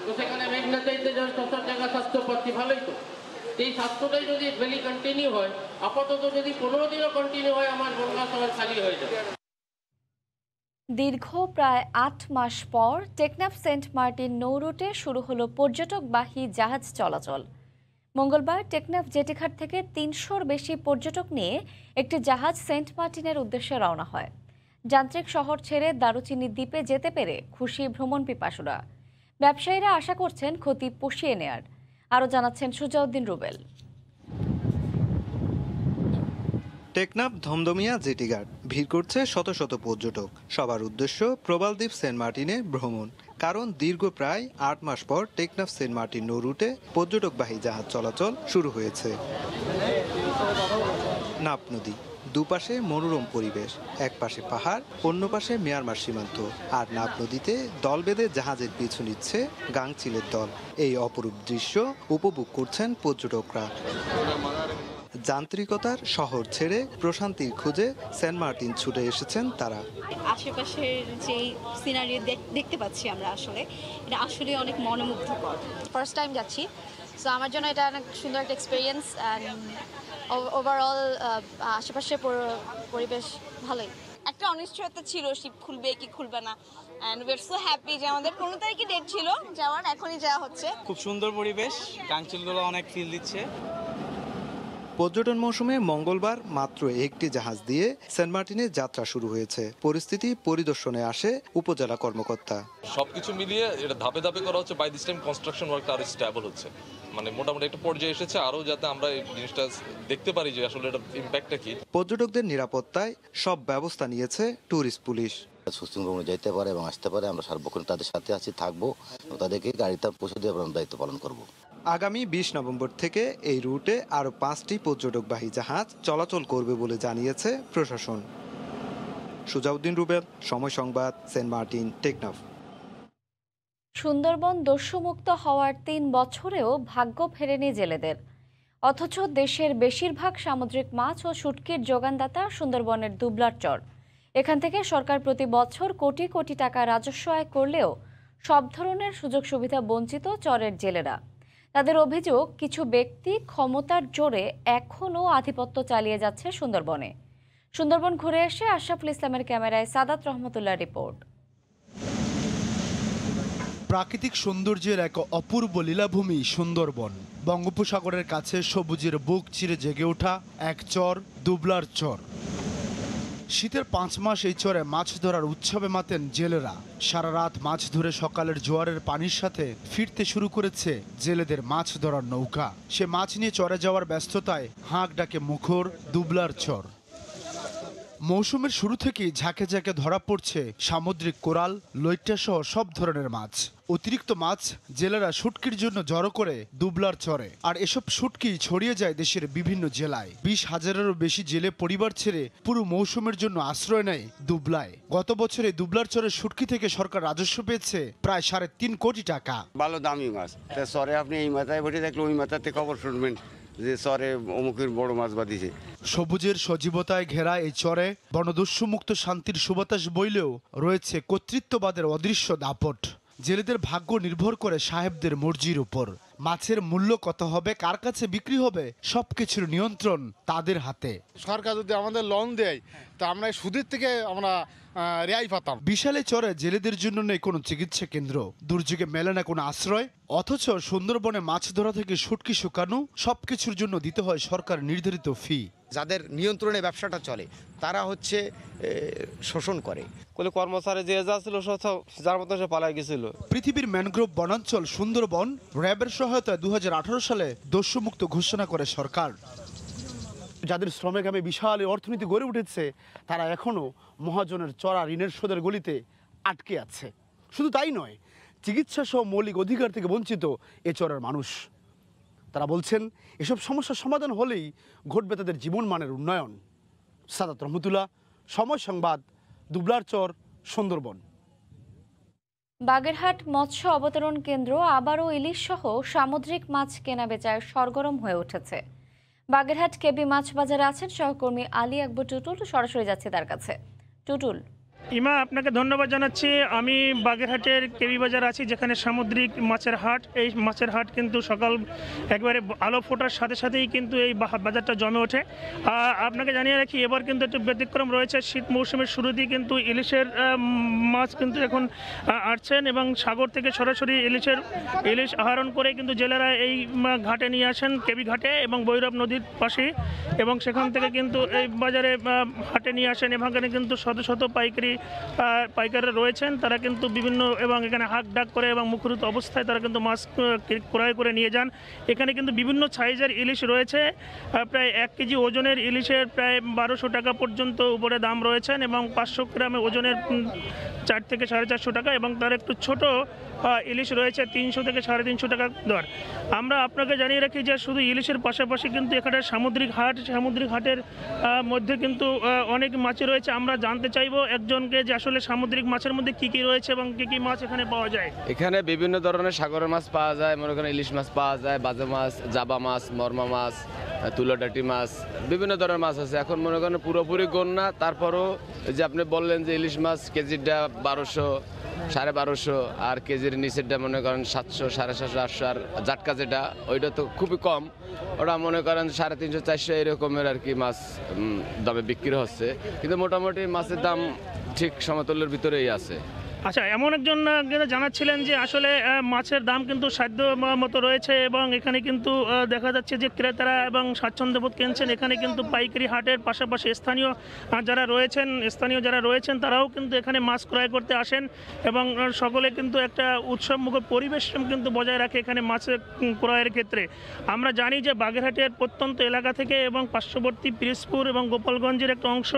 তো সেখানে মেঘনা চাইতে যান ৬০০ জায়গা স্বাস্থ্য পাচ্ছি, ভালোই তো। এই স্বাস্থ্যটাই যদি ডেলি কন্টিনিউ হয়, আপাতত যদি ১৫ দিনও কন্টিনিউ হয়, আমার বনগা শহর খালি হয়ে যাবে। দীর্ঘ প্রায় ৮ মাস পর টেকনাফ সেন্ট মার্টিন নৌরুটে শুরু হলো পর্যটকবাহী জাহাজ চলাচল। মঙ্গলবার টেকনাফ জেটিঘাট থেকে ৩০০-র বেশি পর্যটক নিয়ে একটি জাহাজ সেন্ট মার্টিনের উদ্দেশ্যে রওনা হয়। যান্ত্রিক শহর ছেড়ে দারুচিনি দ্বীপে যেতে পেরে খুশি ভ্রমণ পিপাসুরা। ব্যবসায়ীরা আশা করছেন ক্ষতি পুষিয়ে নেয়ার। আরও জানাচ্ছেন সুজাউদ্দিন রুবেল। টেকনাফ ধমধমিয়া জেটিঘাট ভিড় করছে শত শত পর্যটক। সবার উদ্দেশ্য প্রবালদ্বীপ সেন্ট মার্টিনে ভ্রমণ। কারণ দীর্ঘ প্রায় ৮ মাস পর টেকনাফ সেন্ট মার্টিন নৌরুটে পর্যটকবাহী জাহাজ চলাচল শুরু হয়েছে। নাপ নদী, দুপাশে মনোরম পরিবেশ, এক পাশে পাহাড়, অন্য পাশে মিয়ানমার সীমান্ত। আর নাপ নদীতে দল বেঁধে জাহাজের পিছু নিচ্ছে গাংচিলের দল। এই অপরূপ দৃশ্য উপভোগ করছেন পর্যটকরা। যান্ত্রিকতার শহর ছেড়ে প্রশান্তির খোঁজে সেন্ট মার্টিন ছুটে এসেছেন তারা। আশেপাশের যে সিনারি দেখতে পাচ্ছি আমরা, এটা আসলে অনেক মনোমুগ্ধকর। ফার্স্ট টাইম যাচ্ছি, সো আমার জন্য এটা অনেক সুন্দর একটা এক্সপিরিয়েন্স। ওভারঅল আশেপাশের পরিবেশ ভালোই। একটা অনিশ্চয়তা ছিল শিপ খুলবে কি খুলবে না, and we are so happy যে আমাদের 15 তারিখে ডেট ছিল যাওয়ার, এখনই যাওয়া হচ্ছে। খুব সুন্দর পরিবেশ, গাংচিলগুলো অনেক ফিল দিচ্ছে। পর্যটন মৌসুমে মঙ্গলবার মাত্র একটি জাহাজ দিয়ে সেন্ট মার্টিনে যাত্রা শুরু হয়েছে। পরিস্থিতি পরিদর্শনে আসে উপজেলা কর্মকর্তা। সবকিছু মিলিয়ে এটা ধাপে ধাপে করা হচ্ছে। বাই দিস টাইম কনস্ট্রাকশন ওয়ার্কটা আরো স্টেবল হচ্ছে, মানে মোটামুটি একটা পর্যায়ে এসেছে। আরো যাতে আমরা এই জিনিসটা দেখতে পারি যে আসলে এটা ইম্প্যাক্টটা কি। পর্যটকদের নিরাপত্তায় সব ব্যবস্থা নিয়েছে ট্যুরিস্ট পুলিশ। সুশৃঙ্খলভাবে যেতে পারে এবং আসতে পারে, আমরা সার্বক্ষণ তাদের সাথে আছি, থাকবো, তাদেরকে গাড়িতে পৌঁছে দিয়ে আমরা দায়িত্ব পালন করব। আগামী ২০ নভেম্বর থেকে এই রুটে আরও ৫টি পর্যটকবাহী জাহাজ চলাচল করবে বলে জানিয়েছে প্রশাসন। সুজাউদ্দিন রুবেল, সময় সংবাদ, সেন্ট মার্টিন, টেকনাফ। সুন্দরবন দস্যুমুক্ত হওয়ার ৩ বছরেও ভাগ্য ফেরেনি জেলেদের। অথচ দেশের বেশিরভাগ সামুদ্রিক মাছ ও শুটকির যোগানদাতা সুন্দরবনের দুবলার চর। এখান থেকে সরকার প্রতি বছর কোটি কোটি টাকা রাজস্ব আয় করলেও সব ধরনের সুযোগ সুবিধা বঞ্চিত চরের জেলেরা। তাদের অভিযোগ, কিছু ব্যক্তি ক্ষমতার জোরে এখনও আধিপত্য চালিয়ে যাচ্ছে সুন্দরবনে। সুন্দরবন ঘুরে এসে আশরাফুল ইসলামের ক্যামেরায় সাদাত রহমতুল্লাহ রিপোর্ট। প্রাকৃতিক সৌন্দর্যের এক অপূর্ব লীলাভূমি সুন্দরবন। বঙ্গোপসাগরের কাছে সবুজের বুক চিরে জেগে ওঠা এক চর, দুবলার চর। শীতের 5 মাস এই চরে মাছ ধরার উৎসবে মাতেন জেলেরা। সারা রাত মাছ ধরে সকালের জোয়ারের পানির সাথে ফিরতে শুরু করেছে জেলেদের মাছ ধরার নৌকা। সে মাছ নিয়ে চরে যাওয়ার ব্যস্ততায় হাঁক ডাকে মুখর দুবলার চর। মৌসুমের শুরু থেকেই ঝাঁকে ঝাঁকে ধরা পড়ছে সামুদ্রিক কোরাল, লইট্টা সহ সব ধরনের মাছ। অতিরিক্ত মাছ জেলেরা শুটকির জন্য জড়ো করে দুবলার চরে, আর এসব শুটকি ছড়িয়ে যায় দেশের বিভিন্ন জেলায়। 20,000-এরও বেশি জেলে পরিবার ছেড়ে পুরো মৌসুমের জন্য আশ্রয় নেয় দুবলায়। গত বছরে দুবলার চরের শুটকি থেকে সরকার রাজস্ব পেয়েছে প্রায় 3.5 কোটি টাকা। ভালো দামি মাছ, চরে আপনি এই মাথায় বসে দেখলে ওই মাথাতে খবর শুনবেন যে চরে অমুকের বড় মাছ বাঁধিছে। সবুজের সজীবতায় ঘেরা এই চরে বনদস্যুমুক্ত শান্তির সুবাতাস বইলেও রয়েছে কর্তৃত্ববাদের অদৃশ্য দাপট। জেলেদের ভাগ্য নির্ভর করে সাহেবদের মর্জির উপর। মাছের মূল্য কত হবে, কার কাছে বিক্রি হবে, সবকিছুর নিয়ন্ত্রণ তাদের হাতে। সরকার যদি আমাদের লোন দেয় তা আমরা সুদের থেকে আমরা রেহাই পাতাম। বিশালে চরে জেলেদের জন্য নেই কোনো চিকিৎসা কেন্দ্র, দুর্যোগে মেলে না কোনো আশ্রয়, অথচ সুন্দরবনে মাছ ধরা থেকে শুটকি শুকানো সবকিছুর জন্য দিতে হয় সরকার নির্ধারিত ফি। যাদের নিয়ন্ত্রণে ব্যবসাটা চলে তারা হচ্ছে শোষণ করে। কর্মচারী যে যা ছিল যার মতো সে পালাই গেছিল। পৃথিবীর ম্যানগ্রোভ বনাঞ্চল সুন্দরবন র্যাবের সহায়তায় 2018 সালে দস্যুমুক্ত ঘোষণা করে সরকার। যাদের শ্রমে ঘামে বিশাল অর্থনীতি গড়ে উঠেছে তারা এখনও মহাজনের চড়া ঋণের সুদের গলিতে আটকে আছে। শুধু তাই নয়, চিকিৎসা সহ মৌলিক অধিকার থেকে বঞ্চিত এ চরের মানুষ। তারা বলছেন এসব সমস্যার সমাধান হলেই ঘটবে তাদের জীবনমানের উন্নয়ন। সাদাত রহমতুল্লাহ, সময় সংবাদ, দুবলার চর, সুন্দরবন। বাগেরহাট মৎস্য অবতরণ কেন্দ্র আবারও ইলিশ সহ সামুদ্রিক মাছ কেনা বেচায় সরগরম হয়ে উঠেছে। বাগেরহাট কেবি মাছ বাজারে আছেন সহকর্মী আলী আকবর টুটুল, সরাসরি যাচ্ছে তার কাছে। টুটুল। ইমা, আপনাকে ধন্যবাদ জানাচ্ছি। আমি বাগেরহাটের কেবি বাজার আছি, যেখানে সামুদ্রিক মাছের হাট। এই মাছের হাট কিন্তু সকাল একবারে আলো ফোটার সাথে সাথেই কিন্তু এই বাজারটা জমে ওঠে। আপনাকে জানিয়ে রাখি, এবার কিন্তু একটু ব্যতিক্রম রয়েছে। শীত মৌসুমের শুরুতেই কিন্তু ইলিশের মাছ কিন্তু এখন আসছেন এবং সাগর থেকে সরাসরি ইলিশ আহরণ করে কিন্তু জেলেরা এই ঘাটে নিয়ে আসেন, কেবি ঘাটে এবং ভৈরব নদীর পাশে, এবং সেখান থেকে কিন্তু এই বাজারে হাটে নিয়ে আসেন। এবং এখানে কিন্তু শত শত পাইকাররা রয়েছেন, তারা কিন্তু বিভিন্ন এবং এখানে হাঁক ডাক করে এবং মুখরুত অবস্থায় তারা কিন্তু মাছ ক্রয় করে নিয়ে যান। এখানে কিন্তু বিভিন্ন সাইজের ইলিশ রয়েছে, প্রায় 1 কেজি ওজনের ইলিশের প্রায় 1200 টাকা পর্যন্ত উপরে দাম রয়েছেন, এবং 500 গ্রামে ওজনের 4 থেকে 450 টাকা, এবং তার একটু ছোট ইলিশ রয়েছে 300 থেকে 350 টাকা দর। আমরা আপনাকে জানিয়ে রাখি যে শুধু ইলিশের পাশাপাশি কিন্তু এখানে সামুদ্রিক হাটের মধ্যে কিন্তু অনেক মাছ রয়েছে। আমরা জানতে চাইবো একজনকে যে আসলে সামুদ্রিক মাছের মধ্যে কি কি রয়েছে এবং কি কি মাছ এখানে পাওয়া যায়। এখানে বিভিন্ন ধরনের সাগরের মাছ পাওয়া যায়, মনে করেন ইলিশ মাছ পাওয়া যায়, বাজা মাছ, জাবা মাছ, মরমা মাছ, তুলোডাটি মাছ, বিভিন্ন ধরনের মাছ আছে। এখন মনে করেন পুরোপুরি গণ না, তারপরও যে আপনি বললেন যে ইলিশ মাছ কেজিটা 1200, 1250, আর কেজির নিচেরটা মনে করেন 700, 750, 800, আর জাটকা যেটা ওইটা তো খুবই কম, ওটা মনে করেন 350, 400 এরকমের আর কি মাছ দামে বিক্রি হচ্ছে। কিন্তু মোটামুটি মাছের দাম ঠিক সমতুল্যের ভিতরেই আছে। আচ্ছা, এমন একজন জানাচ্ছিলেন যে আসলে মাছের দাম কিন্তু সাধ্য মতো রয়েছে, এবং এখানে কিন্তু দেখা যাচ্ছে যে ক্রেতারা এবং স্বাচ্ছন্দ্যবোধ কিনছেন। এখানে কিন্তু পাইকারি হাটের পাশাপাশি স্থানীয় যারা রয়েছেন তারাও কিন্তু এখানে মাছ ক্রয় করতে আসেন, এবং সকলে কিন্তু একটা উৎসবমুখর পরিবেশ কিন্তু বজায় রাখে এখানে মাছের ক্রয়ের ক্ষেত্রে। আমরা জানি যে বাগেরহাটের প্রত্যন্ত এলাকা থেকে এবং পার্শ্ববর্তী পিরোজপুর এবং গোপালগঞ্জের একটা অংশ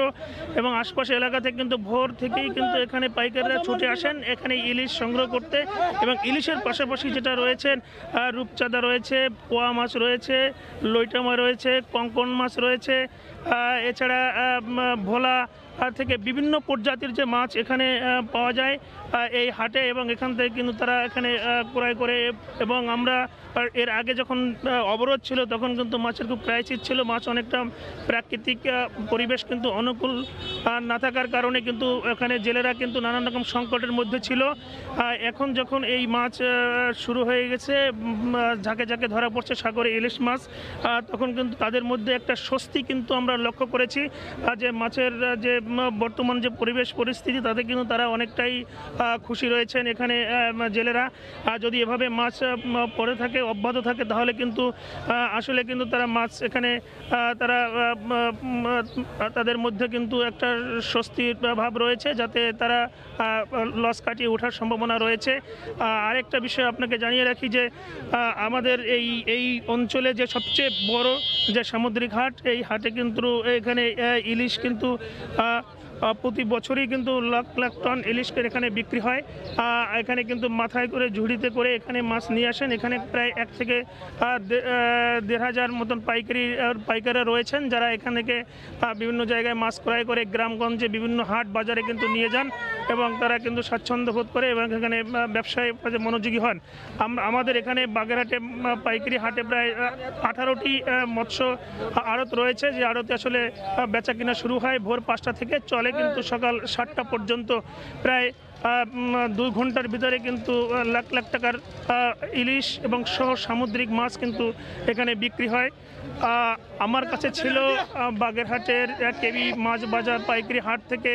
এবং আশপাশের এলাকা থেকে কিন্তু ভোর থেকেই কিন্তু এখানে পাইকাররা ছুটে আসেন এখানে ইলিশ সংগ্রহ করতে। এবং ইলিশের পাশাপাশি যেটা রয়েছে, রূপচাঁদা রয়েছে, পোয়া মাছ রয়েছে, লইটা মাছ রয়েছে, কঙ্কন মাছ রয়েছে, এছাড়া ভোলা থেকে বিভিন্ন প্রজাতির যে মাছ এখানে পাওয়া যায় এই হাটে, এবং এখান থেকে কিন্তু তারা এখানে ক্রয় করে। এবং আমরা এর আগে যখন অবরোধ ছিল তখন কিন্তু মাছের খুব ক্রাইসিস ছিল, মাছ অনেকটা প্রাকৃতিক পরিবেশ কিন্তু অনুকূল না থাকার কারণে কিন্তু এখানে জেলেরা কিন্তু নানান রকম সংকটের মধ্যে ছিল। এখন যখন এই মাছ শুরু হয়ে গেছে, ঝাঁকে ঝাঁকে ধরা পড়ছে সাগরে ইলিশ মাছ, তখন কিন্তু তাদের মধ্যে একটা স্বস্তি কিন্তু আমরা লক্ষ্য করেছি যে মাছের যে বর্তমান যে পরিবেশ পরিস্থিতি তাতে কিন্তু তারা অনেকটাই খুশি রয়েছেন এখানে জেলেরা। যদি এভাবে মাছ পড়ে থাকে অব্যাহত থাকে তাহলে কিন্তু আসলে কিন্তু তারা মাছ এখানে তারা তাদের মধ্যে কিন্তু একটা স্বস্তির ভাব রয়েছে, যাতে তারা লস কাটিয়ে ওঠার সম্ভাবনা রয়েছে। আরেকটা বিষয় আপনাকে জানিয়ে রাখি যে আমাদের এই অঞ্চলে যে সবচেয়ে বড় যে সামুদ্রিক হাট, এই হাটে কিন্তু এখানে ইলিশ কিন্তু প্রতি বছরই কিন্তু লাখ লাখ টন ইলিশের এখানে বিক্রি হয়। এখানে কিন্তু মাথায় করে ঝুড়িতে করে এখানে মাছ নিয়ে আসেন। এখানে প্রায় 1 থেকে 1,500 মতন পাইকাররা রয়েছেন, যারা এখান থেকে বিভিন্ন জায়গায় মাছ ক্রয় করে গ্রামগঞ্জে বিভিন্ন হাট বাজারে কিন্তু নিয়ে যান এবং তারা কিন্তু স্বাচ্ছন্দ্য বোধ করে এবং এখানে ব্যবসায় মনোযোগী হন। আমাদের এখানে বাগেরহাটে পাইকারি হাটে প্রায় 18টি মৎস্য আড়ত রয়েছে, যে আড়তে আসলে বেচা কিনা শুরু হয় ভোর 5টা থেকে, চলে কিন্তু সকাল 7টা পর্যন্ত। প্রায় 2 ঘন্টার ভিতরে কিন্তু লাখ লাখ টাকার ইলিশ এবং সহ সামুদ্রিক মাছ কিন্তু এখানে বিক্রি হয়। আমার কাছে ছিল বাগেরহাটের কেবি মাছ বাজার পাইকারি হাট থেকে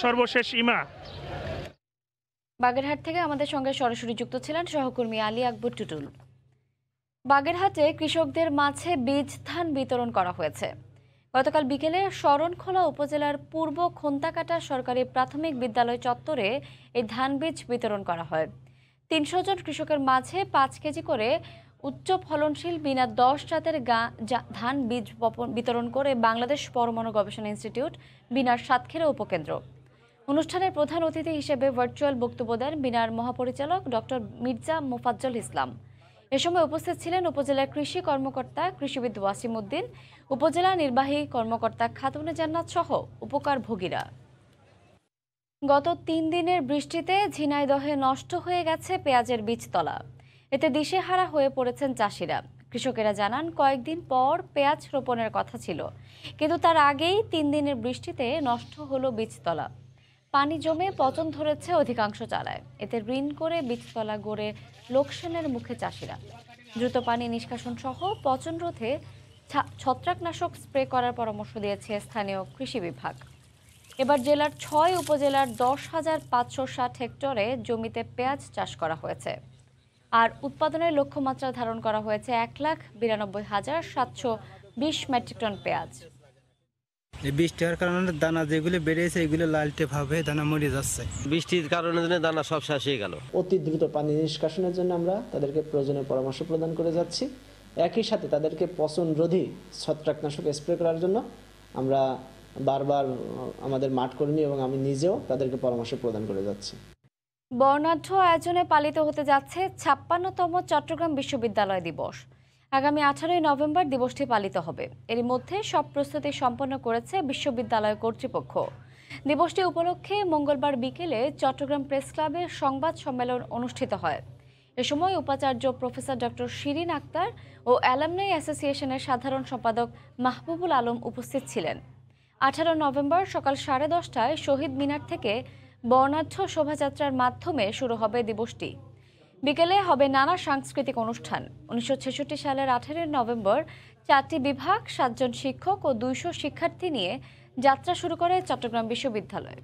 সর্বশেষ ইমা। বাগেরহাট থেকে আমাদের সঙ্গে সরাসরি যুক্ত ছিলেন সহকর্মী আলী আকবর টুটুল। বাগেরহাটে কৃষকদের মাঝে বীজ ধান বিতরণ করা হয়েছে। গতকাল বিকেলে শরণখোলা উপজেলার পূর্ব খোন্তাকাটা সরকারি প্রাথমিক বিদ্যালয় চত্বরে এই ধান বীজ বিতরণ করা হয়। 300 জন কৃষকের মাঝে 5 কেজি করে উচ্চ ফলনশীল বিনা 10 জাতের ধান বীজ বিতরণ করে বাংলাদেশ পরমাণু গবেষণা ইনস্টিটিউট বিনার সাতক্ষীরা উপকেন্দ্র। অনুষ্ঠানের প্রধান অতিথি হিসেবে ভার্চুয়াল বক্তব্য দেন বিনার মহাপরিচালক ডক্টর মির্জা মোফাজ্জল ইসলাম। এ সময় উপস্থিত ছিলেন উপজেলার কৃষি কর্মকর্তা কৃষিবিদ ওয়াসিম উদ্দিন, উপজেলা নির্বাহী কর্মকর্তা খাতুনে জান্নাত সহ উপকারভোগীরা। গত 3 দিনের বৃষ্টিতে ঝিনাইদহে নষ্ট হয়ে গেছে পেঁয়াজের বীজতলা। এতে দিশেহারা হয়ে পড়েছেন চাষিরা। কৃষকেরা জানান কয়েকদিন পর পেঁয়াজ রোপণের কথা ছিল, কিন্তু তার আগেই 3 দিনের বৃষ্টিতে নষ্ট হলো বীজতলা। পানি জমে পচন ধরেছে অধিকাংশ চারায়। এতে ঋণ করে বীজতলা গড়ে লোকসানের মুখে চাষিরা। দ্রুত পানি নিষ্কাশন সহ পচন রোধে ছত্রাকনাশক স্প্রে করার পরামর্শ দিয়েছে স্থানীয় কৃষি বিভাগ। এবার জেলার 6 উপজেলার 10,560 হেক্টরে জমিতে পেঁয়াজ চাষ করা হয়েছে। আর উৎপাদনের লক্ষ্যমাত্রা ধারণ করা হয়েছে 1,92,720 মেট্রিক টন পেঁয়াজ। বৃষ্টি হওয়ার কারণে দানা যেগুলো বেড়েছে এগুলো লালটে ভাবে দানা মরে যাচ্ছে। বৃষ্টির কারণে দানা সব শেষ হয়ে গেল। অতি দ্রুত পানি নিষ্কাশনের জন্য আমরা তাদেরকে প্রয়োজনীয় পরামর্শ প্রদান করে যাচ্ছি। একই সাথে তাদেরকে পচন রোধী ছত্রাকনাশক স্প্রে করার জন্য আমরা বারবার আমাদের মাঠ কর্মী এবং আমি নিজেও তাদেরকে পরামর্শ প্রদান করে যাচ্ছি। বর্ণাঢ্য আয়োজনে পালিত হতে যাচ্ছে 56তম চট্টগ্রাম বিশ্ববিদ্যালয় দিবস। আগামী 18 নভেম্বর দিবসটি পালিত হবে। এর মধ্যে সব প্রস্তুতি সম্পন্ন করেছে বিশ্ববিদ্যালয় কর্তৃপক্ষ। দিবসটি উপলক্ষে মঙ্গলবার বিকেলে চট্টগ্রাম প্রেস ক্লাবে সংবাদ সম্মেলন অনুষ্ঠিত হয়। এ সময় উপাচার্য প্রফেসর ডক্টর শিরিন আক্তার ও অ্যালামনাই অ্যাসোসিয়েশনের সাধারণ সম্পাদক মাহবুবুল আলম উপস্থিত ছিলেন। 18 নভেম্বর সকাল 10:30টায় শহীদ মিনার থেকে বর্ণাঢ্য শোভাযাত্রার মাধ্যমে শুরু হবে দিবসটি। বিকেলে হবে নানা সাংস্কৃতিক অনুষ্ঠান। 1966 সালের 18 নভেম্বর 4টি বিভাগ, 7 জন শিক্ষক ও 200 শিক্ষার্থী নিয়ে যাত্রা শুরু করে চট্টগ্রাম বিশ্ববিদ্যালয়।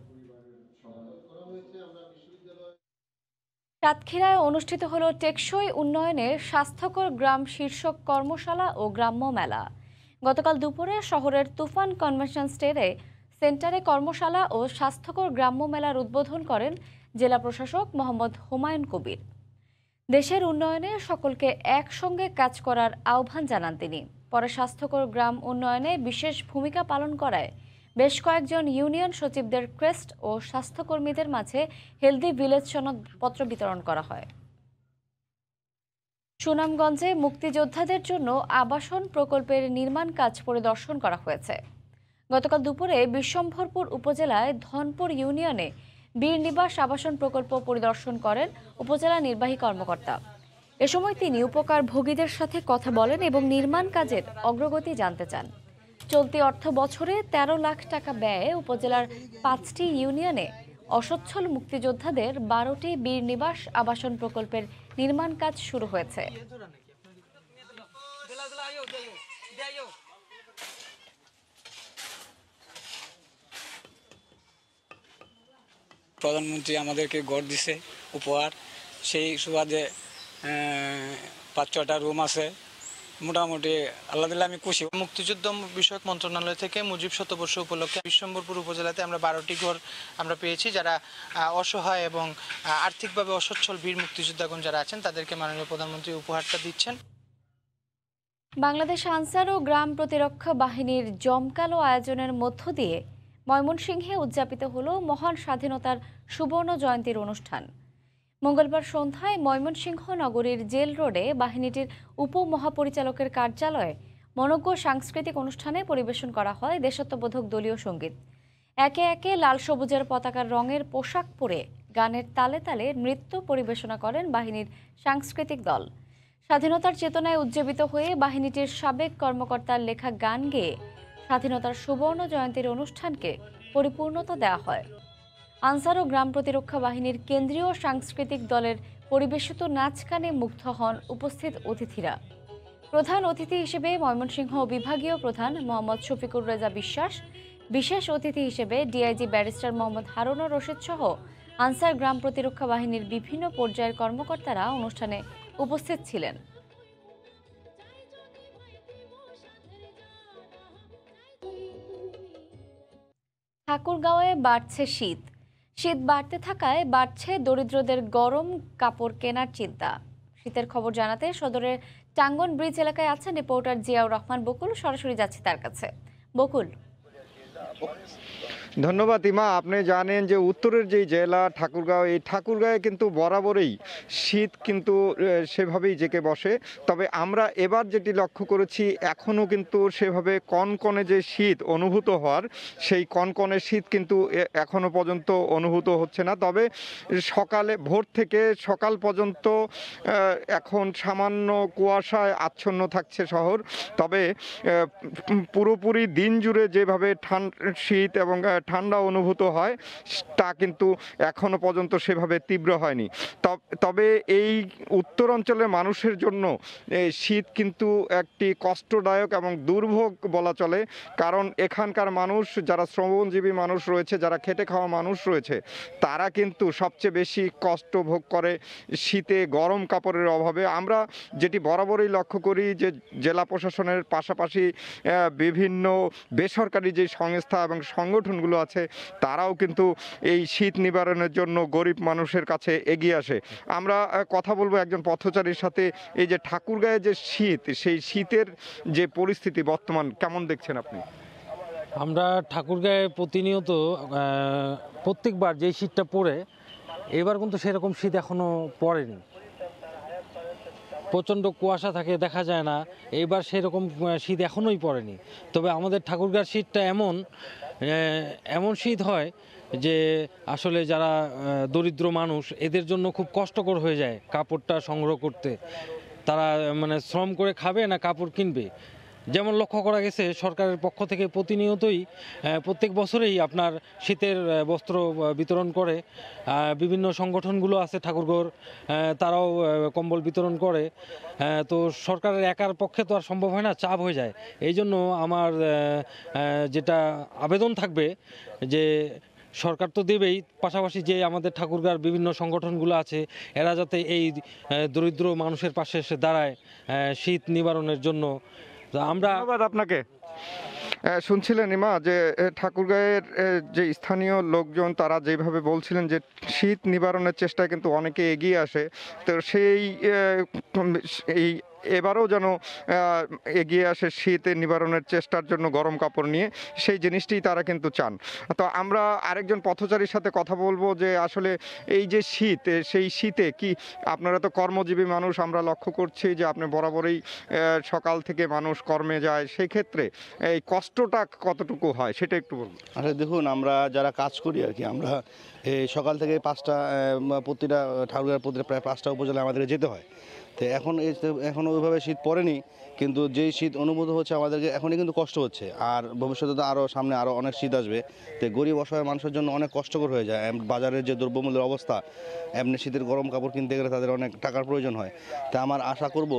সাতক্ষীরায় অনুষ্ঠিত হলো টেকসই উন্নয়নে স্বাস্থ্যকর গ্রাম শীর্ষক কর্মশালা ও গ্রাম্য মেলা। গতকাল দুপুরে শহরের তুফান কনভেনশন সেন্টারে কর্মশালা ও স্বাস্থ্যকর গ্রাম্য মেলার উদ্বোধন করেন জেলা প্রশাসক মোহাম্মদ হুমায়ুন কবির। দেশের উন্নয়নে সকলকে একসঙ্গে কাজ করার আহ্বান জানান তিনি। পরে স্বাস্থ্যকর গ্রাম উন্নয়নে বিশেষ ভূমিকা পালন করায় বেশ কয়েকজন ইউনিয়ন সচিবদের ক্রেস্ট ও স্বাস্থ্যকর্মীদের মাঝে হেলদি ভিলেজ সনদপত্র বিতরণ করা হয়। সুনামগঞ্জে মুক্তিযোদ্ধাদের জন্য আবাসন প্রকল্পের নির্মাণ কাজ পরিদর্শন করা হয়েছে। গতকাল দুপুরে বিশ্বম্ভরপুর উপজেলায় ধনপুর ইউনিয়নে বীর নিবাস আবাসন প্রকল্প পরিদর্শন করেন উপজেলা নির্বাহী কর্মকর্তা। এ সময় তিনি উপকারভোগীদের সাথে কথা বলেন এবং নির্মাণ কাজের অগ্রগতি জানতে চান। চলতি অর্থ বছরে 13 লাখ টাকা ব্যয়ে উপজেলার 5টি ইউনিয়নে অসচ্ছল মুক্তিযোদ্ধাদের 12টি বীর নিবাস আবাসন প্রকল্পের নির্মাণ কাজ শুরু হয়েছে। প্রধানমন্ত্রী আমাদেরকে ঘর দিছে উপহার, সেই সুবাদে 5-6টা রুম আছে, মোটামুটি আল্লাহ দিলে আমি খুশি। মুক্তিযুদ্ধ বিষয়ক মন্ত্রণালয় থেকে মুজিব শতবর্ষ উপলক্ষে বিশ্বম্বরপুর উপজেলাতে আমরা 12টি ঘর আমরা পেয়েছি, যারা অসহায় এবং আর্থিকভাবে অসচ্ছল বীর মুক্তিযোদ্ধাগণ যারা আছেন তাদেরকে মাননীয় প্রধানমন্ত্রী উপহারটা দিচ্ছেন। বাংলাদেশ আনসার ও গ্রাম প্রতিরক্ষা বাহিনীর জমকালো আয়োজনের মধ্য দিয়ে ময়মনসিংহে উদযাপিত হলো মহান স্বাধীনতার সুবর্ণ জয়ন্তীর অনুষ্ঠান। মঙ্গলবার সন্ধ্যায় ময়মনসিংহ নগরীর জেল রোডে বাহিনীটির উপমহাপরিচালকের কার্যালয়ে মনোজ্ঞ সাংস্কৃতিক অনুষ্ঠানে পরিবেশন করা হয় দেশাত্মবোধক দলীয় সঙ্গীত। একে একে লাল সবুজের পতাকার রঙের পোশাক পরে গানের তালে তালে নৃত্য পরিবেশনা করেন বাহিনীর সাংস্কৃতিক দল। স্বাধীনতার চেতনায় উজ্জীবিত হয়ে বাহিনীটির সাবেক কর্মকর্তার লেখা গান গেয়ে স্বাধীনতার সুবর্ণ জয়ন্তীর অনুষ্ঠানকে পরিপূর্ণতা দেওয়া হয়। আনসার ও গ্রাম প্রতিরক্ষা বাহিনীর কেন্দ্রীয় সাংস্কৃতিক দলের পরিবেশিত নাচ গানে মুগ্ধ হন উপস্থিত অতিথিরা। প্রধান অতিথি হিসেবে ময়মনসিংহ বিভাগীয় প্রধান মোহাম্মদ শফিকুর রেজা বিশ্বাস, বিশেষ অতিথি হিসেবে ডিআইজি ব্যারিস্টার মোহাম্মদ হারুনুর রশিদ সহ আনসার গ্রাম প্রতিরক্ষা বাহিনীর বিভিন্ন পর্যায়ের কর্মকর্তারা অনুষ্ঠানে উপস্থিত ছিলেন। ঠাকুরগাঁওয়ে বাড়ছে শীত। শীত বাড়তে থাকায় বাড়ছে দরিদ্রদের গরম কাপড় কেনার চিন্তা। শীতের খবর জানাতে সদরের টাঙ্গন ব্রিজ এলাকায় আছেন রিপোর্টার জিয়াউর রহমান বকুল। সরাসরি যাচ্ছে তার কাছে। বকুল। ধন্যবাদ ইমা। আপনি জানেন যে উত্তরের যেই জেলা ঠাকুরগাঁও, এই ঠাকুরগাঁয়ে কিন্তু বরাবরই শীত কিন্তু সেভাবেই জেঁকে বসে। তবে আমরা এবার যেটি লক্ষ্য করেছি, এখনও কিন্তু সেভাবে কনকনে যে শীত অনুভূত হওয়ার, সেই কনকনে শীত কিন্তু এখনও পর্যন্ত অনুভূত হচ্ছে না। তবে সকালে ভোর থেকে সকাল পর্যন্ত এখন সামান্য কুয়াশায় আচ্ছন্ন থাকছে শহর। তবে পুরোপুরি দিন জুড়ে যেভাবে শীত এবং ঠান্ডা অনুভূত হয় তা কিন্তু এখনো পর্যন্ত সেভাবে তীব্র হয়নি। তবে এই উত্তর অঞ্চলের মানুষের জন্য শীত কিন্তু একটি কষ্টদায়ক এবং দুর্ভোগ বলা চলে। কারণ এখানকার মানুষ, যারা শ্রমজীবী মানুষ রয়েছে, যারা খেটে খাওয়া মানুষ রয়েছে, তারা কিন্তু সবচেয়ে বেশি কষ্ট ভোগ করে শীতে গরম কাপড়ের অভাবে। আমরা যেটি বরাবরই লক্ষ্য করি যে জেলা প্রশাসনের পাশাপাশি বিভিন্ন বেসরকারি যে সংস্থা এবং সংগঠনগুলো আছে, তারাও কিন্তু এই শীত নিবারণের জন্য গরিব মানুষের কাছে এগিয়ে আসে। আমরা কথা বলবো একজন পথচারীর সাথে। এই যে ঠাকুরগাঁয়ে যে শীত, সেই শীতের যে পরিস্থিতি বর্তমান কেমন দেখছেন আপনি? আমরা ঠাকুরগাঁয়ে প্রতিনিয়ত প্রত্যেকবার যে শীতটা পড়ে, এবার কিন্তু সেরকম শীত এখনো পড়েনি। প্রচণ্ড কুয়াশা থাকে, দেখা যায় না। এইবার সেরকম শীত এখনোই পড়েনি। তবে আমাদের ঠাকুরগাঁর শীতটা এমন শীত হয় যে আসলে যারা দরিদ্র মানুষ, এদের জন্য খুব কষ্টকর হয়ে যায় কাপড়টা সংগ্রহ করতে। তারা মানে শ্রম করে খাবে না কাপড় কিনবে। যেমন লক্ষ্য করা গেছে, সরকারের পক্ষ থেকে প্রতিনিয়তই প্রত্যেক বছরেই আপনার শীতের বস্ত্র বিতরণ করে। বিভিন্ন সংগঠনগুলো আছে ঠাকুরঘর, তারাও কম্বল বিতরণ করে। তো সরকারের একার পক্ষে তো আর সম্ভব হয় না, চাপ হয়ে যায়। এই জন্য আমার যেটা আবেদন থাকবে যে সরকার তো দেবেই, পাশাপাশি যে আমাদের ঠাকুরগাঁর বিভিন্ন সংগঠনগুলো আছে, এরা যাতে এই দরিদ্র মানুষের পাশে এসে দাঁড়ায় শীত নিবারণের জন্য। ধন্যবাদ আপনাকে। শুনছিলেন ইমা যে ঠাকুরগাঁয়ের যে স্থানীয় লোকজন, তারা যেভাবে বলছিলেন যে শীত নিবারণের চেষ্টায় কিন্তু অনেকে এগিয়ে আসে। তো এই এবারও যেন এগিয়ে আসে শীত নিবারণের চেষ্টার জন্য গরম কাপড় নিয়ে, সেই জিনিসটি তারা কিন্তু চান। তো আমরা আরেকজন পথচারীর সাথে কথা বলবো যে আসলে এই যে শীত, সেই শীতে কি আপনারা তো কর্মজীবী মানুষ, আমরা লক্ষ্য করছি যে আপনি বরাবরই সকাল থেকে মানুষ কর্মে যায়, সেই ক্ষেত্রে এই কষ্টটা কতটুকু হয় সেটা একটু বলুন। আচ্ছা দেখুন, আমরা যারা কাজ করি আর কি, আমরা সকাল থেকে প্রতিটা ঠাকুরগাঁর প্রতিটা প্রায় 5টা উপজেলায় আমাদেরকে যেতে হয়। তো এখন ওইভাবে শীত পড়েনি, কিন্তু যেই শীত অনুভূত হচ্ছে আমাদেরকে এখনই কিন্তু কষ্ট হচ্ছে, আর ভবিষ্যতে তো আরও সামনে আরও অনেক শীত আসবে। তো গরিব অসহায় মানুষের জন্য অনেক কষ্টকর হয়ে যায়। বাজারের যে দ্রব্যমূল্যের অবস্থা, এমনি শীতের গরম কাপড় কিনতে গেলে তাদের অনেক টাকার প্রয়োজন হয়। তা আমার আশা করব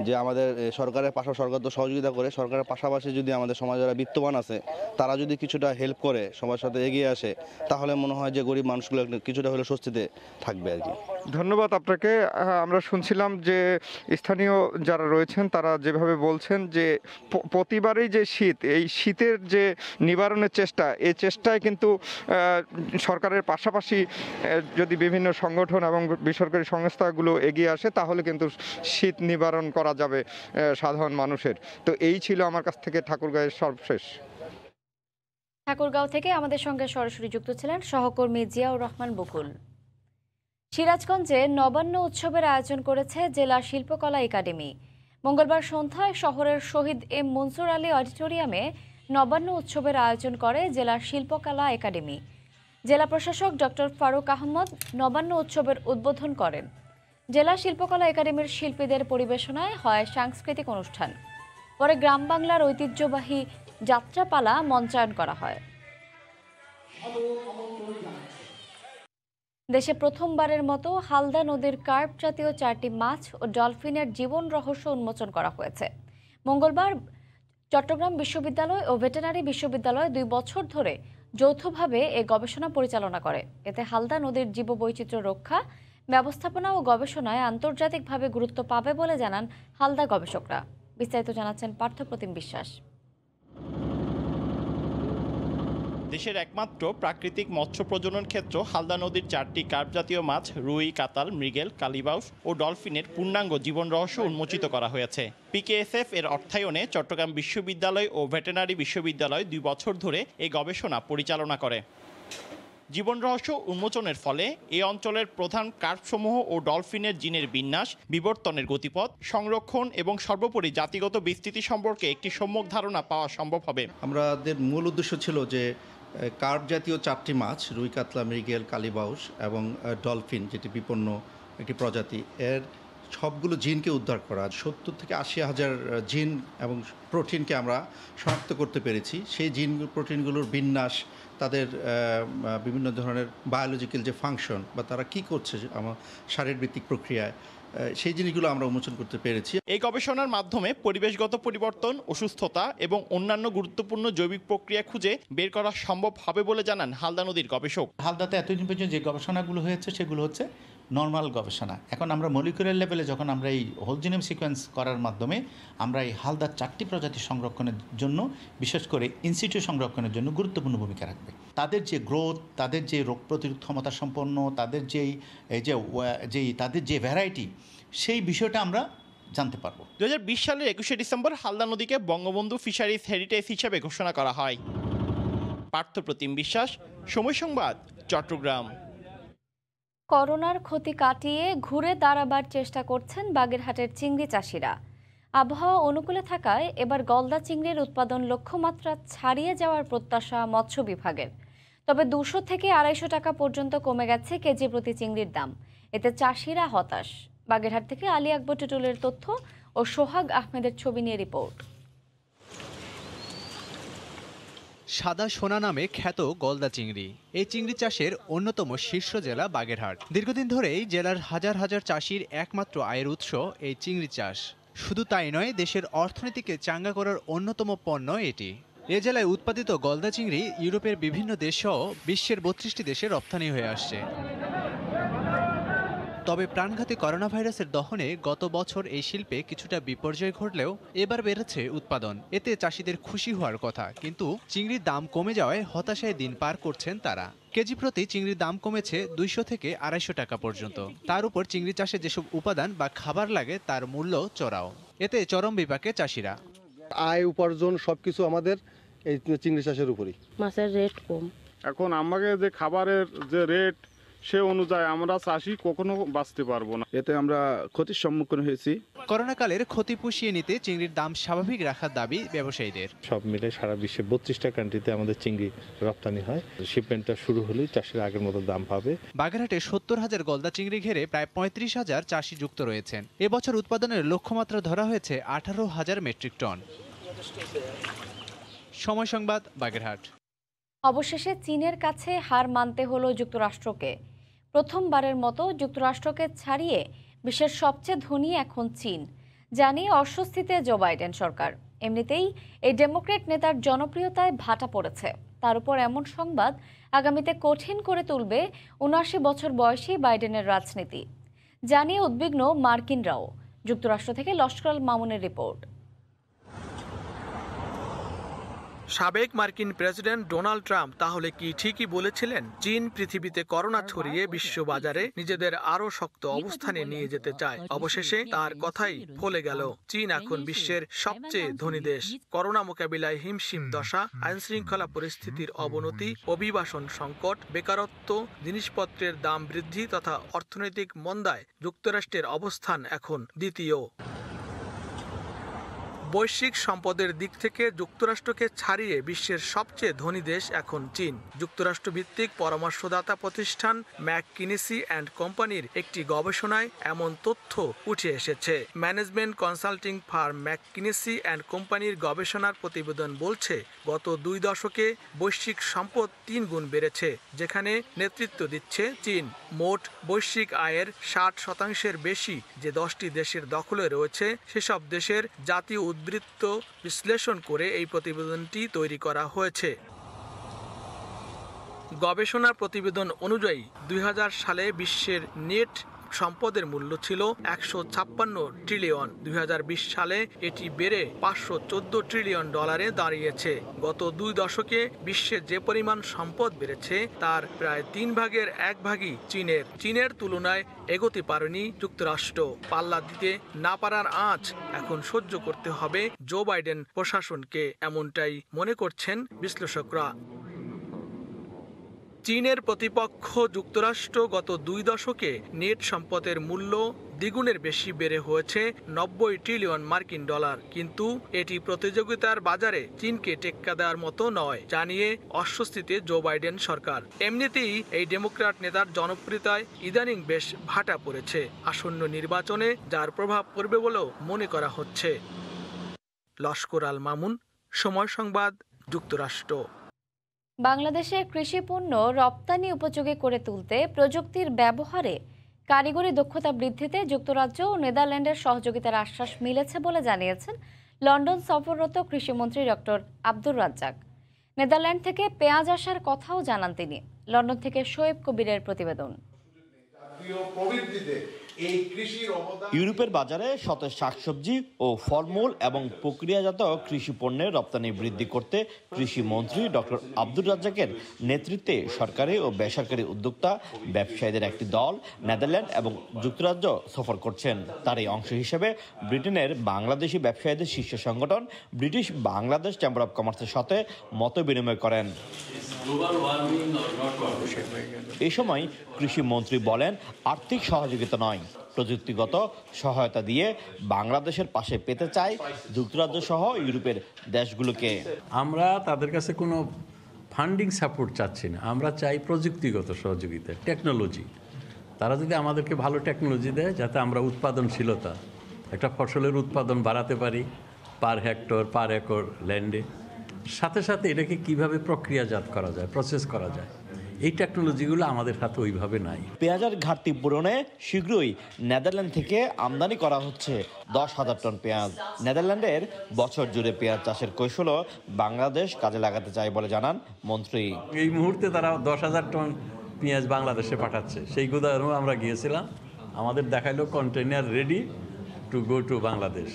যে আমাদের সরকার তো সহযোগিতা করে, সরকারের পাশাপাশি যদি আমাদের সমাজে যারা বিত্তবান আছে তারা যদি কিছুটা হেল্প করে, সবার সাথে এগিয়ে আসে, তাহলে মনে হয় যে গরিব মানুষগুলো কিছুটা হলে স্বস্তিতে থাকবে আর কি। ধন্যবাদ আপনাকে। আমরা শুনছিলাম যে স্থানীয় যারা রয়েছেন তারা যেভাবে বলছেন যে প্রতিবারই যে শীত, এই শীতের যে নিবারণের চেষ্টা, এই চেষ্টায় কিন্তু সরকারের পাশাপাশি যদি বিভিন্ন সংগঠন এবং বেসরকারি সংস্থাগুলো এগিয়ে আসে তাহলে কিন্তু শীত নিবারণ করা যাবে সাধারণ মানুষের। তো এই ছিল আমার কাছ থেকে ঠাকুরগাঁয়ের সর্বশেষ। ঠাকুরগাঁও থেকে আমাদের সঙ্গে সরাসরি যুক্ত ছিলেন সহকর্মী জিয়াউর রহমান বকুল। সিরাজগঞ্জে নবান্ন উৎসবের আয়োজন করেছে জেলা শিল্পকলা একাডেমি। মঙ্গলবার সন্ধ্যায় শহরের শহীদ এম মনসুর আলী অডিটোরিয়ামে নবান্ন উৎসবের আয়োজন করে জেলা শিল্পকলা একাডেমি। জেলা প্রশাসক ডক্টর ফারুক আহমদ নবান্ন উৎসবের উদ্বোধন করেন। জেলা শিল্পকলা একাডেমির শিল্পীদের পরিবেশনায় হয় সাংস্কৃতিক অনুষ্ঠান। পরে গ্রাম বাংলার ঐতিহ্যবাহী যাত্রাপালা মঞ্চায়ন করা হয়। দেশে প্রথমবারের মতো হালদা নদীর কার্প জাতীয় 4টি মাছ ও ডলফিনের জীবন রহস্য উন্মোচন করা হয়েছে। মঙ্গলবার চট্টগ্রাম বিশ্ববিদ্যালয় ও ভেটেরিনারি বিশ্ববিদ্যালয় 2 বছর ধরে যৌথভাবে এই গবেষণা পরিচালনা করে। এতে হালদা নদীর জীববৈচিত্র্য রক্ষা, ব্যবস্থাপনা ও গবেষণায় আন্তর্জাতিকভাবে গুরুত্ব পাবে বলে জানান হালদা গবেষকরা। বিস্তারিত জানাচ্ছেন পার্থপ্রতিম বিশ্বাস। দেশের একমাত্র প্রাকৃতিক মৎস্য প্রজনন ক্ষেত্র হালদা নদীর 4টি কার্প জাতীয় মাছ রুই, কাতাল, মৃগেল, কালিবাউস ও ডলফিনের পূর্ণাঙ্গ জীবন রহস্য উন্মোচিত করা হয়েছে। পিকেএসএফ এর অর্থায়নে চট্টগ্রাম বিশ্ববিদ্যালয় ও ভেটেরিনারি বিশ্ববিদ্যালয় 2 বছর ধরে এই গবেষণা পরিচালনা করে। জীবন রহস্য উন্মোচনের ফলে এই অঞ্চলের প্রধান কার্পসমূহ ও ডলফিনের জিনের বিন্যাস, বিবর্তনের গতিপথ, সংরক্ষণ এবং সর্বোপরি জাতিগত বিস্তৃতি সম্পর্কে একটি সম্যক ধারণা পাওয়া সম্ভব হবে। আমাদের মূল উদ্দেশ্য ছিল যে কার্প জাতীয় 4টি মাছ রুই, কাতলা, মৃগেল, কালিবাউস এবং ডলফিন, যেটি বিপন্ন একটি প্রজাতি, এর সবগুলো জিনকে উদ্ধার করা। 70 থেকে 80 হাজার জিন এবং প্রোটিনকে আমরা শনাক্ত করতে পেরেছি। সেই জিন প্রোটিনগুলোর বিন্যাস, তাদের বিভিন্ন ধরনের বায়োলজিক্যাল যে ফাংশন বা তারা কি করছে আমার শারীরবৃত্তিক প্রক্রিয়ায়, সেই জিনিসগুলো আমরা উন্মোচন করতে পেরেছি। এই গবেষণার মাধ্যমে পরিবেশগত পরিবর্তন, অসুস্থতা এবং অন্যান্য গুরুত্বপূর্ণ জৈবিক প্রক্রিয়া খুঁজে বের করা সম্ভব হবে বলে জানান হালদা নদীর গবেষক। হালদাতে এতদিন পর্যন্ত যে গবেষণাগুলো হয়েছে সেগুলো হচ্ছে নর্মাল গবেষণা। এখন আমরা মলিকুলার লেভেলে যখন আমরা এই হোল জিনোম সিকোয়েন্স করার মাধ্যমে আমরা এই হালদার 4টি প্রজাতি সংরক্ষণের জন্য, বিশেষ করে ইনসিটিউ সংরক্ষণের জন্য গুরুত্বপূর্ণ ভূমিকা রাখবে। তাদের যে গ্রোথ, তাদের যে রোগ প্রতিরোধ ক্ষমতা সম্পন্ন, তাদের তাদের যে ভ্যারাইটি, সেই বিষয়টা আমরা জানতে পারবো। 2020 সালের 21শে ডিসেম্বর হালদা নদীকে বঙ্গবন্ধু ফিশারিজ হেরিটেজ হিসেবে ঘোষণা করা হয়। পার্থপ্রতিম বিশ্বাস, সময় সংবাদ, চট্টগ্রাম। করোনার ক্ষতি কাটিয়ে ঘুরে দাঁড়াবার চেষ্টা করছেন বাগেরহাটের চিংড়ি চাষিরা। আবহাওয়া অনুকূলে থাকায় এবার গলদা চিংড়ির উৎপাদন লক্ষ্যমাত্রা ছাড়িয়ে যাওয়ার প্রত্যাশা মৎস্য বিভাগের। তবে 200 থেকে 250 টাকা পর্যন্ত কমে গেছে কেজি প্রতি চিংড়ির দাম। এতে চাষিরা হতাশ। বাগেরহাট থেকে আলী আকবর টুটুলের তথ্য ও সোহাগ আহমেদের ছবি নিয়ে রিপোর্ট। সাদা সোনা নামে খ্যাত গলদা চিংড়ি, এই চিংড়ি চাষের অন্যতম শীর্ষ জেলা বাগেরহাট। দীর্ঘদিন ধরেই জেলার হাজার হাজার চাষির একমাত্র আয়ের উৎস এই চিংড়ি চাষ। শুধু তাই নয়, দেশের অর্থনীতিকে চাঙ্গা করার অন্যতম পণ্য এটি। এ জেলায় উৎপাদিত গলদা চিংড়ি ইউরোপের বিভিন্ন দেশসহ বিশ্বের 32টি দেশে রপ্তানি হয়ে আসছে। তবে প্রাণঘাতী করোনা ভাইরাসের দহনে গত বছর এই শিল্পে কিছুটা বিপর্যয় ঘটলেও এবার বেড়েছে উৎপাদন। এতে চাষিদের খুশি হওয়ার কথা, কিন্তু চিংড়ির দাম কমে যাওয়ায় হতাশায় দিন পার করছেন তারা। কেজি প্রতি চিংড়ির দাম কমেছে 200 থেকে 250 টাকা পর্যন্ত। তার উপর চিংড়ি চাষে যেসব উপাদান বা খাবার লাগে তার মূল্য চড়াও। এতে চরম বিপাকে চাষিরা। আয় উপার্জন সবকিছু আমাদের এই চিংড়ি চাষের উপরই। মাছের রেট কম। এখন আমাকে যে খাবারের যে রেট, সে অনুযায়ী আমরা চাষি কখনো বাঁচতে পারবো না। এতে আমরা ক্ষতির সম্মুখীন হয়েছি। করোনাকালের ক্ষতি পুষিয়ে নিতে চিংড়ির দাম স্বাভাবিক রাখার দাবি ব্যবসায়ীদের। সব মিলে সারা বিশ্বে 32টা কান্ট্রিতে আমাদের চিংড়ি রপ্তানি হয়। শিপমেন্টটা শুরু হলেই চাষিরা আগের মতো দাম পাবে। বাগেরহাটে 70,000 গলদা চিংড়ি ঘেরে প্রায় 35,000 চাষি যুক্ত রয়েছেন। এবছর উৎপাদনের লক্ষ্যমাত্রা ধরা হয়েছে 18,000 মেট্রিক টন। সময় সংবাদ, বাগেরহাট। অবশেষে চীনের কাছে হার মানতে হলো যুক্তরাষ্ট্রকে। প্রথমবারের মতো যুক্তরাষ্ট্রকে ছাড়িয়ে বিশ্বের সবচেয়ে ধনী এখন চীন, জানিয়ে অস্বস্তিতে জো বাইডেন সরকার। এমনিতেই এই ডেমোক্র্যাট নেতার জনপ্রিয়তায় ভাটা পড়েছে। তার উপর এমন সংবাদ আগামীতে কঠিন করে তুলবে ৭৯ বছর বয়সী বাইডেনের রাজনীতি, জানিয়ে উদ্বিগ্ন মার্কিনরাও। যুক্তরাষ্ট্র থেকে লস্কর মামুনের রিপোর্ট। সাবেক মার্কিন প্রেসিডেন্ট ডোনাল্ড ট্রাম্প তাহলে কি ঠিকই বলেছিলেন চীন পৃথিবীতে করোনা ছড়িয়ে বিশ্ববাজারে নিজেদের আরো শক্ত অবস্থানে নিয়ে যেতে চায়? অবশেষে তার কথাই ফলে গেল। চীন এখন বিশ্বের সবচেয়ে ধনী দেশ। করোনা মোকাবিলায় হিমশিম দশা, আইনশৃঙ্খলা পরিস্থিতির অবনতি, অভিবাসন সংকট, বেকারত্ব, জিনিসপত্রের দাম বৃদ্ধি তথা অর্থনৈতিক মন্দায় যুক্তরাষ্ট্রের অবস্থান এখন দ্বিতীয়। বৈশ্বিক সম্পদের দিক থেকে যুক্তরাষ্ট্রকে ছাড়িয়ে বিশ্বের সবচেয়ে ধনী দেশ এখন চীন। যুক্তরাষ্ট্র ভিত্তিক পরামর্শদাতা প্রতিষ্ঠান ম্যাককিনসি অ্যান্ড কোম্পানির একটি গবেষণায় এমন তথ্য উঠে এসেছে। Management consulting farm McKinsey and কোম্পানির গবেষণার প্রতিবেদন বলছে, গত 2 দশকে বৈশ্বিক সম্পদ 3 গুণ বেড়েছে, যেখানে নেতৃত্ব দিচ্ছে চীন। মোট বৈশ্বিক আয়ের 60% বেশি যে 10টি দেশের দখলে রয়েছে, সেসব দেশের জাতীয় উদ্বৃত্ত বিশ্লেষণ করে এই প্রতিবেদনটি তৈরি করা হয়েছে। গবেষণা প্রতিবেদন অনুযায়ী 2000 সালে বিশ্বের নেট সম্পদের মূল্য ছিল 156 ট্রিলিয়ন। 2020 সালে এটি বেড়ে 514 ট্রিলিয়ন ডলারে দাঁড়িয়েছে। গত 2 দশকে বিশ্বে যে পরিমাণ সম্পদ বেড়েছে তার প্রায় 3 ভাগের 1 ভাগই চীনের তুলনায় এগোতে পারেনি যুক্তরাষ্ট্র। পাল্লা দিতে না পারার আঁচ এখন সহ্য করতে হবে জো বাইডেন প্রশাসনকে, এমনটাই মনে করছেন বিশ্লেষকরা। চীনের প্রতিপক্ষ যুক্তরাষ্ট্র গত 2 দশকে নেট সম্পদের মূল্য দ্বিগুণের বেশি বেড়ে হয়েছে 90 ট্রিলিয়ন মার্কিন ডলার। কিন্তু এটি প্রতিযোগিতার বাজারে চীনকে টেক্কা দেওয়ার মতো নয়, জানিয়ে অস্বস্তিতে জো বাইডেন সরকার। এমনিতেই এই ডেমোক্র্যাট নেতার জনপ্রিয়তায় ইদানিং বেশ ভাটা পড়েছে। আসন্ন নির্বাচনে যার প্রভাব পড়বে বলেও মনে করা হচ্ছে। লস্কর আল মামুন, সময় সংবাদ, যুক্তরাষ্ট্র। বাংলাদেশে কৃষি পণ্য রপ্তানি উপযোগী করে তুলতে প্রযুক্তির ব্যবহারে কারিগরি দক্ষতা বৃদ্ধিতে যুক্তরাজ্য ও নেদারল্যান্ডের সহযোগিতার আশ্বাস মিলেছে বলে জানিয়েছেন লন্ডন সফররত কৃষিমন্ত্রী ডক্টর আব্দুর রাজ্জাক। নেদারল্যান্ড থেকে পেঁয়াজ আসার কথাও জানান তিনি। লন্ডন থেকে শোয়েব কবিরের প্রতিবেদন। ইউরোপের বাজারে সতেজ শাকসবজি ও ফলমূল এবং প্রক্রিয়াজাত কৃষি পণ্যের রপ্তানি বৃদ্ধি করতে কৃষি মন্ত্রী ডক্টর আব্দুর রাজ্জাকের নেতৃত্বে সরকারি ও বেসরকারি উদ্যোক্তা ব্যবসায়ীদের একটি দল নেদারল্যান্ড এবং যুক্তরাজ্য সফর করছেন। তার এই অংশ হিসেবে ব্রিটেনের বাংলাদেশি ব্যবসায়ীদের শীর্ষ সংগঠন ব্রিটিশ বাংলাদেশ চেম্বার অব কমার্সের সাথে মত বিনিময় করেন। এই সময় কৃষি মন্ত্রী বলেন, আর্থিক সহযোগিতা নয়, প্রযুক্তিগত সহায়তা দিয়ে বাংলাদেশের পাশে পেতে চায় যুক্তরাজ্য সহ ইউরোপের দেশগুলোকে। আমরা তাদের কাছে কোনো ফান্ডিং সাপোর্ট চাচ্ছি না, আমরা চাই প্রযুক্তিগত সহযোগিতা, টেকনোলজি। তারা যদি আমাদেরকে ভালো টেকনোলজি দেয় যাতে আমরা উৎপাদনশীলতা, একটা ফসলের উৎপাদন বাড়াতে পারি পার হেক্টর পার একর ল্যান্ডে, সাথে সাথে এটাকে কিভাবে প্রক্রিয়াজাত করা যায়, প্রসেস করা যায়, এই টেকনোলজিগুলো আমাদের হাতে ওইভাবে নাই। পেঁয়াজের ঘাটতি পূরণে শীঘ্রই নেদারল্যান্ড থেকে আমদানি করা হচ্ছে 10,000 টন পেঁয়াজ। নেদারল্যান্ডের বছর জুড়ে পেঁয়াজ চাষের কৌশলও বাংলাদেশ কাজে লাগাতে চায় বলে জানান মন্ত্রী। এই মুহূর্তে তারা 10,000 টন পেঁয়াজ বাংলাদেশে পাঠাচ্ছে। সেই গুদামও আমরা গিয়েছিলাম, আমাদের দেখাইলো container ready to go to Bangladesh.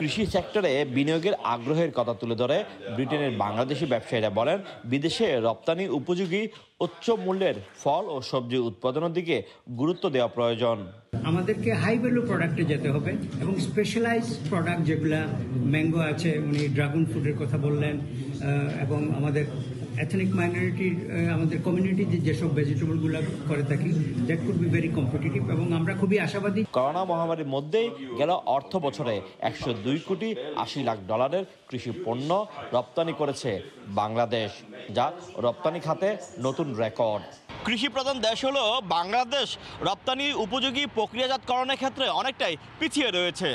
কৃষি সেক্টরে বিনিয়োগের আগ্রহের কথা তুলে ধরে ব্রিটেনের বাংলাদেশি ব্যবসায়ীরা বলেন, বিদেশে রপ্তানি উপযোগী উচ্চ মূল্যের ফল ও সবজি উৎপাদনের দিকে গুরুত্ব দেওয়া প্রয়োজন। আমাদেরকে হাই ভ্যালু প্রোডাক্টে যেতে হবে এবং স্পেশালাইজ প্রোডাক্ট যেগুলা ম্যাঙ্গো আছে, উনি ড্রাগন ফ্রুটের কথা বললেন, এবং আমাদের এথনিক মাইনরিটির আমাদের কমিউনিটি যেসব ভেজিটেবলগুলো করে থাকি that could be very competitive এবং আমরা খুবই আশাবাদী। করোনা মহামারীর মধ্যেই গেল অর্থ বছরে 102 কোটি 80 লাখ ডলারের কৃষি পণ্য রপ্তানি করেছে বাংলাদেশ, যা রপ্তানি খাতে নতুন রেকর্ড। কৃষি প্রধান দেশ হলো বাংলাদেশ রপ্তানি উপযোগী প্রক্রিয়াজাতকরণের ক্ষেত্রে অনেকটাই পিছিয়ে রয়েছে।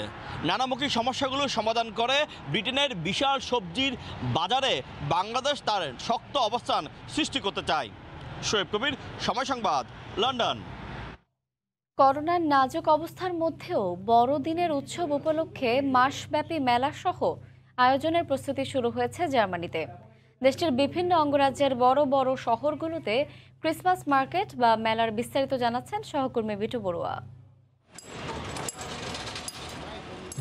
নানামুখী সমস্যাগুলো সমাধান করে ব্রিটেনের বিশাল সবজির বাজারে বাংলাদেশ তার শক্ত অবস্থান সৃষ্টি করতে চায়। শোয়েব কবির, সময় সংবাদ, লন্ডন। করোনার নাজুক অবস্থার মধ্যেও বড়দিনের উৎসব উপলক্ষে মাসব্যাপী মেলা সহ আয়োজনের প্রস্তুতি শুরু হয়েছে জার্মানিতে। দেশটির বিভিন্ন অঙ্গরাজ্যের বড় বড় শহরগুলোতে ক্রিসমাস মার্কেট বা মেলার বিস্তারিত জানাচ্ছেন সহকর্মী বিটু বড়ুয়া।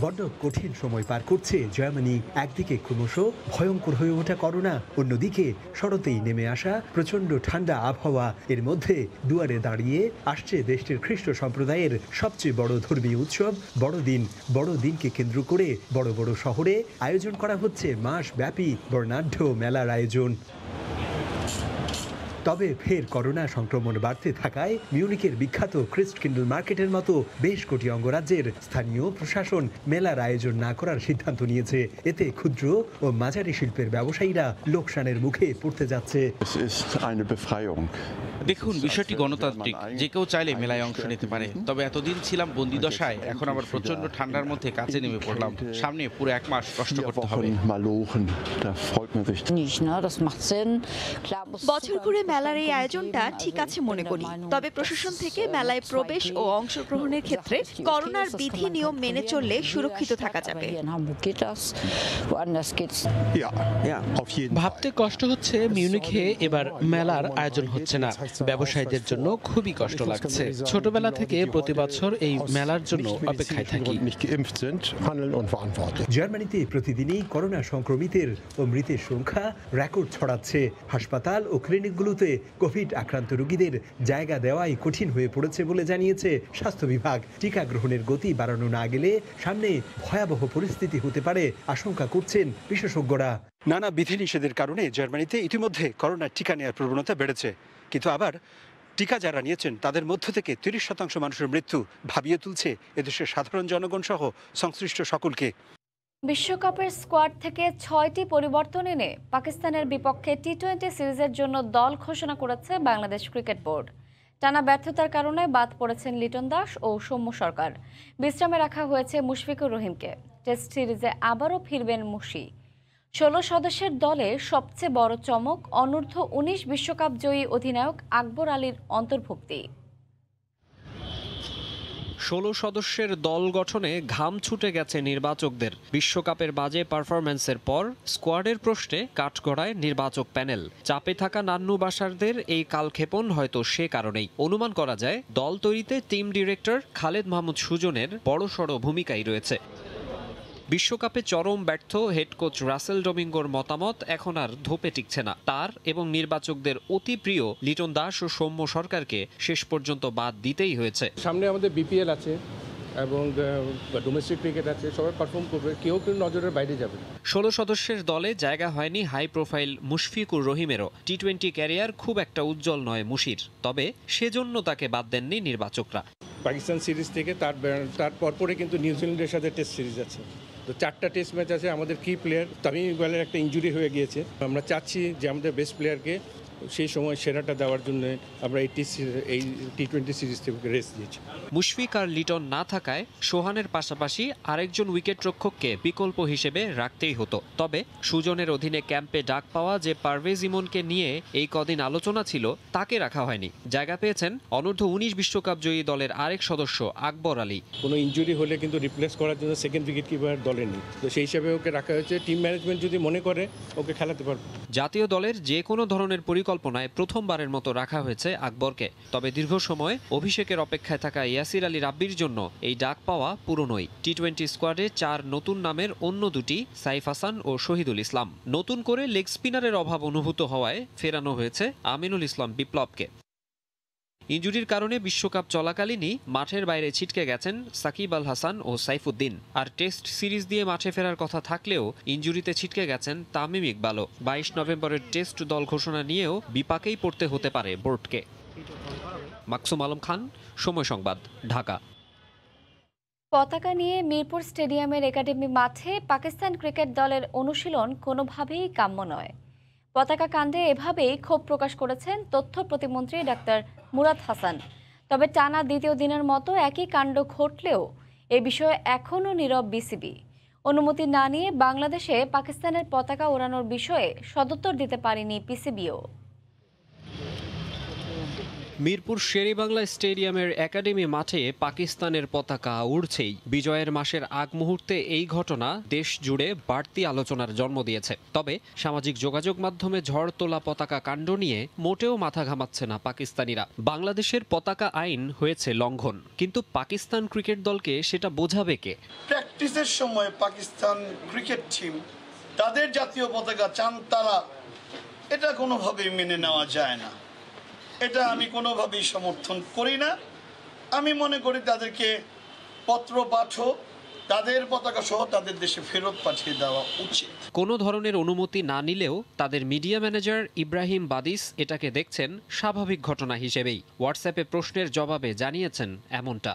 বড্ড কঠিন সময় পার করছে জার্মানি। একদিকে ক্রমশ ভয়ঙ্কর হয়ে ওঠা করোনা, অন্যদিকে শরতেই নেমে আসা প্রচণ্ড ঠান্ডা আবহাওয়া। এর মধ্যে দুয়ারে দাঁড়িয়ে আসছে দেশটির খ্রিস্ট সম্প্রদায়ের সবচেয়ে বড় ধর্মীয় উৎসব বড়দিন। বড়দিনকে কেন্দ্র করে বড় বড় শহরে আয়োজন করা হচ্ছে মাসব্যাপী বর্ণাঢ্য মেলার আয়োজন। তবে ফের করোনা সংক্রমণ বাড়তে থাকায় মিউনিকের বিখ্যাত ক্রিস্টকিন্ডল মার্কেটের মতো বেশ কটি অঙ্গরাজ্যের স্থানীয় প্রশাসন মেলার আয়োজন না করার সিদ্ধান্ত নিয়েছে। এতে ক্ষুদ্র ও মাঝারি শিল্পের ব্যবসায়ীরা লোকসানের মুখে পড়তে যাচ্ছে। দেখুন, বিষয়টি গণতান্ত্রিক, যে কেউ চাইলে মেলায় অংশ নিতে পারে। তবে এতদিন ছিলাম বন্দি দশায়, এখন আবার প্রচন্ড ঠান্ডার মধ্যে কাজে নেমে পড়লাম। সামনে পুরো 1 মাস কষ্ট করতে হবে। বছর ঘুরে মেলার এই আয়োজনটা ঠিক আছে মনে করি, তবে প্রশাসন থেকে মেলায় প্রবেশ ও অংশগ্রহণের ক্ষেত্রে করোনার বিধি নিয়ম মেনে চললে সুরক্ষিত থাকা যাবে। ভাবতে কষ্ট হচ্ছে, মিউনিখে এবার মেলার আয়োজন হচ্ছে না। ব্যবসায়ীদের জন্য খুবই কষ্ট লাগছে। ছোটবেলা থেকে প্রতি বছর এই মেলার জন্য অপেক্ষায় থাকি। জার্মানিতে প্রতিদিনই করোনা সংক্রমিতের ও মৃতের সংখ্যা রেকর্ড ছড়াচ্ছে। হাসপাতাল ও ক্লিনিকগুলোতে কোভিড আক্রান্ত রোগীদের জায়গা দেওয়াই কঠিন হয়ে পড়েছে বলে জানিয়েছে স্বাস্থ্য বিভাগ। টিকা গ্রহণের গতি বাড়ানো না গেলে সামনে ভয়াবহ পরিস্থিতি হতে পারে আশঙ্কা করছেন বিশেষজ্ঞরা। নানা বিধিনিষেধের কারণে জার্মানিতে ইতিমধ্যে করোনার টিকা নেওয়ার প্রবণতা বেড়েছে, কিন্তু আবার টিকা যারা নিয়েছেন তাদের মধ্য থেকে 30% মানুষের মৃত্যু ভাবিয়ে তুলছে এদেশের সাধারণ জনগণ সহ সংশ্লিষ্ট সকলকে। বিশ্বকাপের স্কোয়াড থেকে 6টি পরিবর্তন এনে পাকিস্তানের বিপক্ষে টি-20 সিরিজের জন্য দল ঘোষণা করেছে বাংলাদেশ ক্রিকেট বোর্ড। টানা ব্যর্থতার কারণে বাদ পড়েছেন লিটন দাস ও সৌম্য সরকার। বিশ্রামে রাখা হয়েছে মুশফিকুর রহিমকে। টেস্ট সিরিজে আবারও ফিরবেন মুশি। 16 সদস্যের দলে সবচেয়ে বড় চমক অনূর্ধ্ব 19 বিশ্বকাপ জয়ী অধিনায়ক আকবর আলীর অন্তর্ভুক্তি। 16 সদস্যের দল গঠনে ঘাম ছুটে গেছে নির্বাচকদের। বিশ্বকাপের বাজে পারফরম্যান্সের পর স্কোয়াডের প্রশ্নে কাঠগড়ায় নির্বাচক প্যানেল। চাপে থাকা নান্নু বাশারদের এই কালক্ষেপণ হয়তো সে কারণেই। অনুমান করা যায় দল তৈরিতে টিম ডিরেক্টর খালেদ মাহমুদ সুজনের বড়সড় ভূমিকাই রয়েছে। বিশ্বকাপে চরম ব্যর্থ হেড কোচ রাসেল ডোমিঙ্গোর মতামত এখন আর ধোপে টিকছে না। তার এবং নির্বাচকদের অতি প্রিয় লিটন দাস ও সৌম্য সরকারকে শেষ পর্যন্ত বাদ দিতেই হয়েছে। সামনে আমাদের বিপিএল আছে এবং ডোমেস্টিক ক্রিকেট আছে, সবাই পারফর্ম করবে, কেউ নজরের বাইরে যাবে। 16 সদস্যের দলে জায়গা হয়নি হাই প্রোফাইল মুশফিকুর রহিমেরও। টি-20 ক্যারিয়ার খুব একটা উজ্জ্বল নয় মুশির, তবে সেজন্য তাকে বাদ দেননি নির্বাচকরা। পাকিস্তান সিরিজ থেকে তার পরপরে কিন্তু নিউজিল্যান্ডের সাথে টেস্ট সিরিজ আছে, তো 4টা টেস্ট ম্যাচ আছে। আমাদের কি প্লেয়ার তামিম ইকবালের একটা ইনজুরি হয়ে গিয়েছে, আমরা চাচ্ছি যে আমাদের বেস্ট প্লেয়ারকে সেই সময় সেরাটা দেওয়ার জন্য আমরা এই টি-20 সিরিজ থেকে রেস্ট দিয়েছি। মুশফিক আর লিটন না থাকায় সোহানের পাশাপাশি আরেকজন উইকেট রক্ষককে বিকল্প হিসেবে রাখতেই হতো। তবে সুজনের অধীনে ক্যাম্পে ডাক পাওয়া যে পারভেজ ইমনকে নিয়ে এই কদিন আলোচনা ছিল তাকে রাখা হয়নি। জায়গা পেয়েছেন অনূর্ধ্ব 19 বিশ্বকাপ জয়ী দলের আরেক সদস্য আকবর আলী। কোনো ইনজুরি হলে কিন্তু রিপ্লেস করার জন্য সেকেন্ড উইকেট কিপার দলে নেই, তো সেই হিসাবে ওকে রাখা হয়েছে। টিম ম্যানেজমেন্ট যদি মনে করে ওকে খেলাতে পারবে। জাতীয় দলের যে কোনো ধরনের পরিকল্পনায় প্রথমবারের মতো রাখা হয়েছে আকবরকে। তবে দীর্ঘ সময় অভিষেকের অপেক্ষায় থাকা ইয়াসির আলী রাব্বির জন্য এই ডাক পাওয়া পুরনোই। টি-20 স্কোয়াডে 4 নতুন নামের অন্য দুটি সাইফ হাসান ও শহীদুল ইসলাম। নতুন করে লেগ স্পিনারের অভাব অনুভূত হওয়ায় ফেরানো হয়েছে আমিনুল ইসলাম বিপ্লবকে। ইনজুরির কারণে বিশ্বকাপ চলাকালীনই মাঠের বাইরে ছিটকে গেছেন সাকিব আল হাসান ও সাইফুদ্দিন। আর টেস্ট সিরিজ দিয়ে মাঠে ফেরার কথা থাকলেও ইনজুরিতে ছিটকে গেছেন তামিম ইকবালও। 22 নভেম্বরের টেস্ট দল ঘোষণা নিয়েও বিপাকেই পড়তে হতে পারে বোর্ডকে। মাকসুম আলম খান, সময় সংবাদ, ঢাকা। পতাকা নিয়ে মিরপুর স্টেডিয়ামের একাডেমি মাঠে পাকিস্তান ক্রিকেট দলের অনুশীলন কোনোভাবেই কাম্য নয়। পতাকা কাণ্ডে এভাবেই ক্ষোভ প্রকাশ করেছেন তথ্য প্রতিমন্ত্রী ডাক্তার মুরাদ হাসান। তবে টানা দ্বিতীয় দিনের মতো একই কাণ্ড ঘটলেও এ বিষয়ে এখনও নীরব বিসিবি। অনুমতি না নিয়ে বাংলাদেশে পাকিস্তানের পতাকা ওড়ানোর বিষয়ে সদুত্তর দিতে পারেনি পিসিবিও। মিরপুর শেরেবাংলা স্টেডিয়ামের একাডেমি মাঠে পাকিস্তানের পতাকা উড়ছেই। বিজয়ের মাসের আগ মুহূর্তে এই ঘটনা দেশ জুড়ে বাড়তি আলোচনার জন্ম দিয়েছে। তবে সামাজিক যোগাযোগ মাধ্যমে ঝড় তোলা পতাকা কাণ্ড নিয়ে মোটেও মাথা ঘামাচ্ছে না পাকিস্তানিরা। বাংলাদেশের পতাকা আইন হয়েছে লঙ্ঘন, কিন্তু পাকিস্তান ক্রিকেট দলকে সেটা বোঝাবে কে? প্র্যাকটিসের সময় পাকিস্তান ক্রিকেট টিম তাদের জাতীয় পতাকা চান তারা, এটা কোনোভাবেই মেনে নেওয়া যায় না। এটা আমি কোনোভাবেই সমর্থন করি না। আমি মনে করি তাদেরকে পত্র পাঠো, তাদের পতাকা সহ তাদের দেশে ফেরত পাঠিয়ে দেওয়া উচিত। কোনো ধরনের অনুমতি না নিলেও তাদের মিডিয়া ম্যানেজার ইব্রাহিম বাদিস এটাকে দেখছেন স্বাভাবিক ঘটনা হিসেবেই। হোয়াটসঅ্যাপে প্রশ্নের জবাবে জানিয়েছেন এমনটা।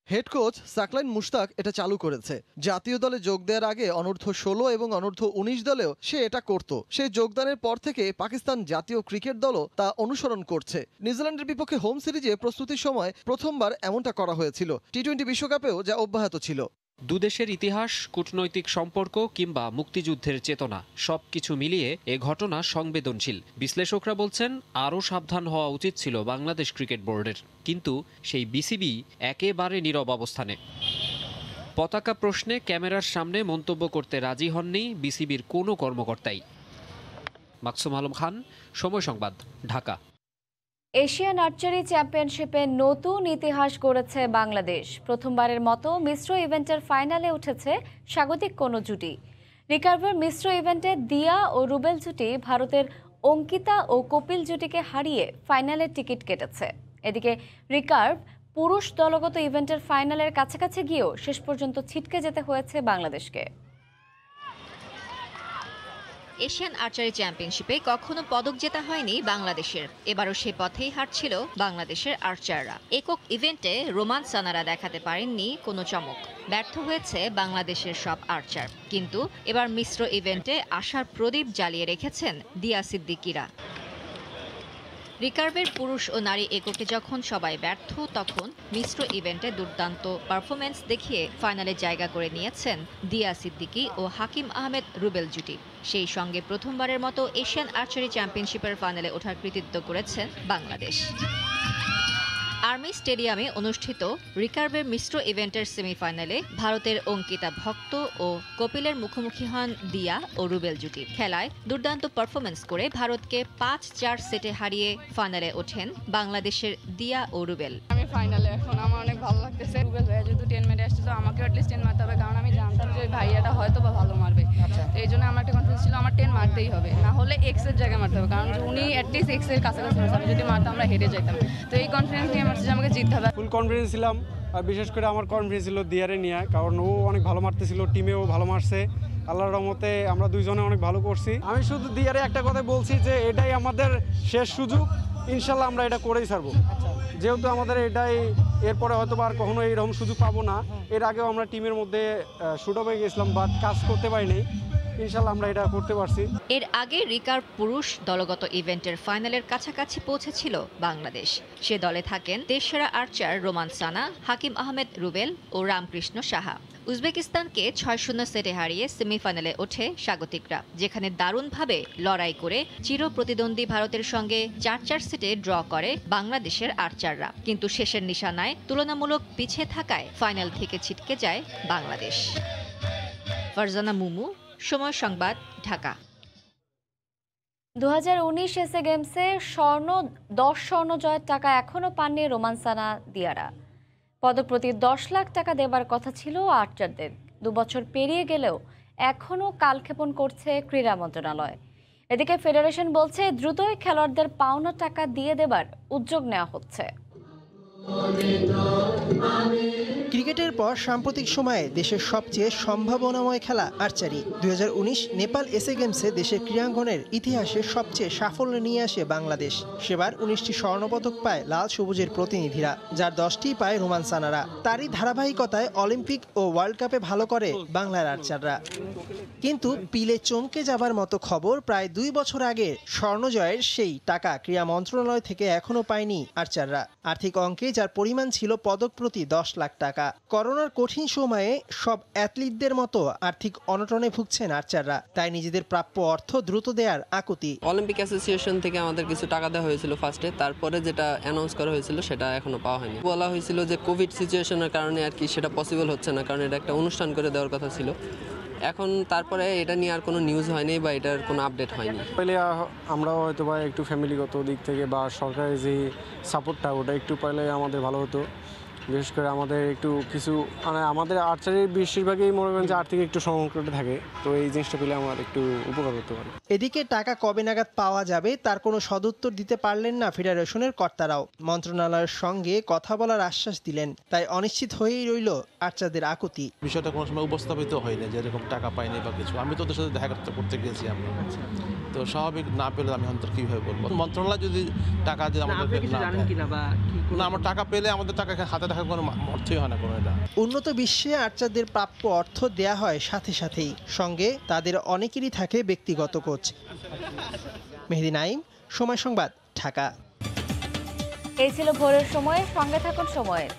হেড কোচ সাকলাইন মুশতাক এটা চালু করেছে। জাতীয় দলে যোগ দেওয়ার আগে অনূর্ধ্ব 16 এবং অনূর্ধ্ব 19 দলেও সে এটা করত। সেই যোগদানের পর থেকে পাকিস্তান জাতীয় ক্রিকেট দলও তা অনুসরণ করছে। নিউজিল্যান্ডের বিপক্ষে হোম সিরিজে প্রস্তুতির সময় প্রথমবার এমনটা করা হয়েছিল। টি-20 বিশ্বকাপেও যা অব্যাহত ছিল। দুদেশের ইতিহাস, কূটনৈতিক সম্পর্ক কিংবা মুক্তিযুদ্ধের চেতনা সবকিছু মিলিয়ে এ ঘটনা সংবেদনশীল। বিশ্লেষকরা বলছেন আরও সাবধান হওয়া উচিত ছিল বাংলাদেশ ক্রিকেট বোর্ডের, কিন্তু সেই বিসিবি একেবারে নীরব অবস্থানে। পতাকা প্রশ্নে ক্যামেরার সামনে মন্তব্য করতে রাজি হননি বিসিবির কোনো কর্মকর্তাই। মাকসুম আলম খান, সময় সংবাদ, ঢাকা। এশিয়ান আর্চারি চ্যাম্পিয়নশিপে নতুন ইতিহাস গড়েছে বাংলাদেশ। প্রথমবারের মতো মিশ্র ইভেন্টের ফাইনালে উঠেছে স্বাগতিক কোনো জুটি। রিকার্ভের মিশ্র ইভেন্টে দিয়া ও রুবেল জুটি ভারতের অঙ্কিতা ও কপিল জুটিকে হারিয়ে ফাইনালের টিকিট কেটেছে। এদিকে রিকার্ভ পুরুষ দলগত ইভেন্টের ফাইনালের কাছাকাছি গিয়েও শেষ পর্যন্ত ছিটকে যেতে হয়েছে বাংলাদেশকে। এশিয়ান আর্চারি চ্যাম্পিয়নশিপে কখনো পদক জেতা হয়নি বাংলাদেশের। এবারও সে পথেই হাঁটছিল বাংলাদেশের আর্চাররা। একক ইভেন্টে রোমান সানারা দেখাতে পারেননি কোনো চমক। ব্যর্থ হয়েছে বাংলাদেশের সব আর্চার। কিন্তু এবার মিশ্র ইভেন্টে আশার প্রদীপ জ্বালিয়ে রেখেছেন দিয়া সিদ্দিকিরা। রিকার্ভের পুরুষ ও নারী এককে যখন সবাই ব্যর্থ, তখন মিশ্র ইভেন্টে দুর্দান্ত পারফরমেন্স দেখিয়ে ফাইনালে জায়গা করে নিয়েছেন দিয়া সিদ্দিকি ও হাকিম আহমেদ রুবেল জুটি। সেই সঙ্গে প্রথমবারের মতো এশিয়ান আর্চারি চ্যাম্পিয়নশিপের ফাইনালে ওঠার কৃতিত্ব করেছেন বাংলাদেশ। আর্মি স্টেডিয়ামে অনুষ্ঠিত রিকার্ভের মিশ্র ইভেন্টের সেমিফাইনালে ভারতের অঙ্কিতা ভক্ত ও কপিলের মুখোমুখি হন দিয়া ও রুবেল জুটি। খেলায় দুর্দান্ত পারফরমেন্স করে ভারতকে 5-4 সেটে হারিয়ে ফাইনালে ওঠেন বাংলাদেশের দিয়া ও রুবেল। আমি ফাইনালে এখন আমার অনেক ভালো লাগতেছে। রুবেল ভাইয়া যেহেতু 10 মেরে আসছে, তো আমাকে অ্যাটলিস্ট 10 মারতে হবে, কারণ আমি জানতাম যে ওই ভাইয়াটা হয়তো বা ভালো মারবে। তো এই জন্য আমার একটা কনফিডেন্স ছিল আমার 10 মারতেই হবে, না হলে এক্স এর জায়গায় মারতে হবে, কারণ উনি অ্যাটলিস্ট এক্স এর কাছাকাছি মারছে। আমি যদি মারতাম আমরা হেরে যেতাম। তো এই কনফিডেন্স নিয়ে আমাকে জিততে হবে। ফুল কনফিডেন্স ছিলাম, আর বিশেষ করে আমার কনফিডেন্স ছিল দিয়ারে নিয়ে, কারণ ও অনেক ভালো মারতেছিল, টিমেও ভালো মারছে। আল্লাহর রহমতে আমরা দুইজনে অনেক ভালো করছি। আমি শুধু দিয়ারে একটা কথা বলছি যে এটাই আমাদের শেষ সুযোগ, ইনশাল্লাহ আমরা এটা করেই ছাড়বো। যেহেতু আমাদের এটাই, এরপরে হয়তো আর কখনো এইরকম সুযোগ পাবো না। এর আগেও আমরা টিমের মধ্যে শুট আপ হয়ে গেছিলাম, বাট কাজ করতে পারিনি। ইনশাআল্লাহ আমরা এটা করতে পারছি। এর আগে রিকার্ভ পুরুষ দলগত ইভেন্টের ফাইনালের কাছাকাছি পৌঁছেছিল বাংলাদেশ। সে দলে থাকেন দেশসেরা আর্চার রোমান সানা, হাকিম আহমেদ রুবেল ও রামকৃষ্ণ সাহা। উজবেকিস্তানকে 6-0 সেটে হারিয়ে সেমিফাইনালে ওঠে স্বাগতিকরা, যেখানে দারুণভাবে লড়াই করে চির প্রতিদ্বন্দ্বী ভারতের সঙ্গে 4-4 সেটে ড্র করে বাংলাদেশের আর্চাররা। কিন্তু শেষের নিশানায় তুলনামূলক পিছিয়ে থাকায় ফাইনাল থেকে ছিটকে যায় বাংলাদেশ। ফারজানা মুমু, সময় সংবাদ, ঢাকা। 2019 এসএ গেমসে 10 স্বর্ণ জয়ের টাকা এখনো পাননি রোমান সানা দিয়ারা। পদক প্রতি 10 লাখ টাকা দেবার কথা ছিল আর্চারদের। 2 বছর পেরিয়ে গেলেও এখনও কালক্ষেপণ করছে ক্রীড়া মন্ত্রণালয়। এদিকে ফেডারেশন বলছে দ্রুতই খেলোয়াড়দের পাওনা টাকা দিয়ে দেবার উদ্যোগ নেওয়া হচ্ছে। ক্রিকেটের পর সাম্প্রতিক সময়ে দেশের সবচেয়ে সম্ভাবনাময় খেলা আর্চারি। 2019 নেপাল এসএ গেমসে দেশের ক্রীড়াঙ্গনের ইতিহাসে সবচেয়ে সাফল্য নিয়ে আসে বাংলাদেশ। সেবার 19টি স্বর্ণপদক পায় লাল সবুজের প্রতিনিধিরা, যার 10টি পায় রোমান সানারা। তারই ধারাবাহিকতায় অলিম্পিক ও ওয়ার্ল্ড কাপে ভালো করে বাংলার আর্চাররা। কিন্তু পিলে চমকে যাবার মতো খবর, প্রায় 2 বছর আগে স্বর্ণজয়ের সেই টাকা ক্রীড়া মন্ত্রণালয় থেকে এখনো পায়নি আর্চাররা। আর্থিক অঙ্কে যার পরিমাণ ছিল পদক প্রতি 10 লাখ টাকা। করোনার কঠিন সময়ে সব অ্যাথলিটদের মতো আর্থিক অনটনে ভুগছেন আর্চাররা, তাই নিজেদের প্রাপ্য অর্থ দ্রুত দেওয়ার আকুতি। অলিম্পিক অ্যাসোসিয়েশন থেকে আমাদের কিছু টাকা দেওয়া হয়েছিল ফার্স্টে, তারপরে যেটা অ্যানাউন্স করা হয়েছিল সেটা এখনো পাওয়া হয়নি। বলা হয়েছিল যে কোভিড সিচুয়েশনের কারণে আর কি সেটা পসিবল হচ্ছে না, কারণ এটা একটা অনুষ্ঠান করে দেওয়ার কথা ছিল। এখন তারপরে এটা নিয়ে আর কোনো নিউজ হয়নি বা এটার কোনো আপডেট হয়নি। পেলে আমরাও হয়তো বা একটু ফ্যামিলিগত দিক থেকে বা সরকারের যে সাপোর্টটা ওটা একটু পেলে আমাদের ভালো হতো। বিশেষ করে আমাদের একটু কিছু মানে আমাদের আর্চারির বেশিরভাগই মনে করেন যে আর্থিক একটু সংকটে থাকে, তো এই জিনিসটা পেলে আমার একটু উপকার হতে পারে। এদিকে টাকা কবে নাগাদ পাওয়া যাবে তার কোনো সদুত্তর দিতে পারলেন না ফেডারেশনের কর্তারাও। মন্ত্রণালয়ের সঙ্গে কথা বলার আশ্বাস দিলেন, তাই অনিশ্চিত হয়েই রইল আর্চারদের আকুতি। বিষয়টা কোনো সময় উপস্থাপিত হয়নি যে এরকম টাকা পাইনি বা কিছু। আমি তো ওদের সাথে দেখা করতে গেছি আমরা, তো স্বাভাবিক না পেলে আমি অন্তর কীভাবে বলবো। মন্ত্রণালয় যদি টাকা দিয়ে আমাদের না, আমরা টাকা পেলে আমাদের টাকা হাতে টাকা কোনো অর্থই হয় না কোনো। এটা উন্নত বিশ্বে আর্চারদের প্রাপ্য অর্থ দেয়া হয় সাথে সাথেই, সঙ্গে তাদের অনেকেরই থাকে ব্যক্তিগত কোচ। মেহেদী নাইম, সময় সংবাদ, ঢাকা। এই ছিল ভোরের সময়, সঙ্গে থাকুন সময়ের।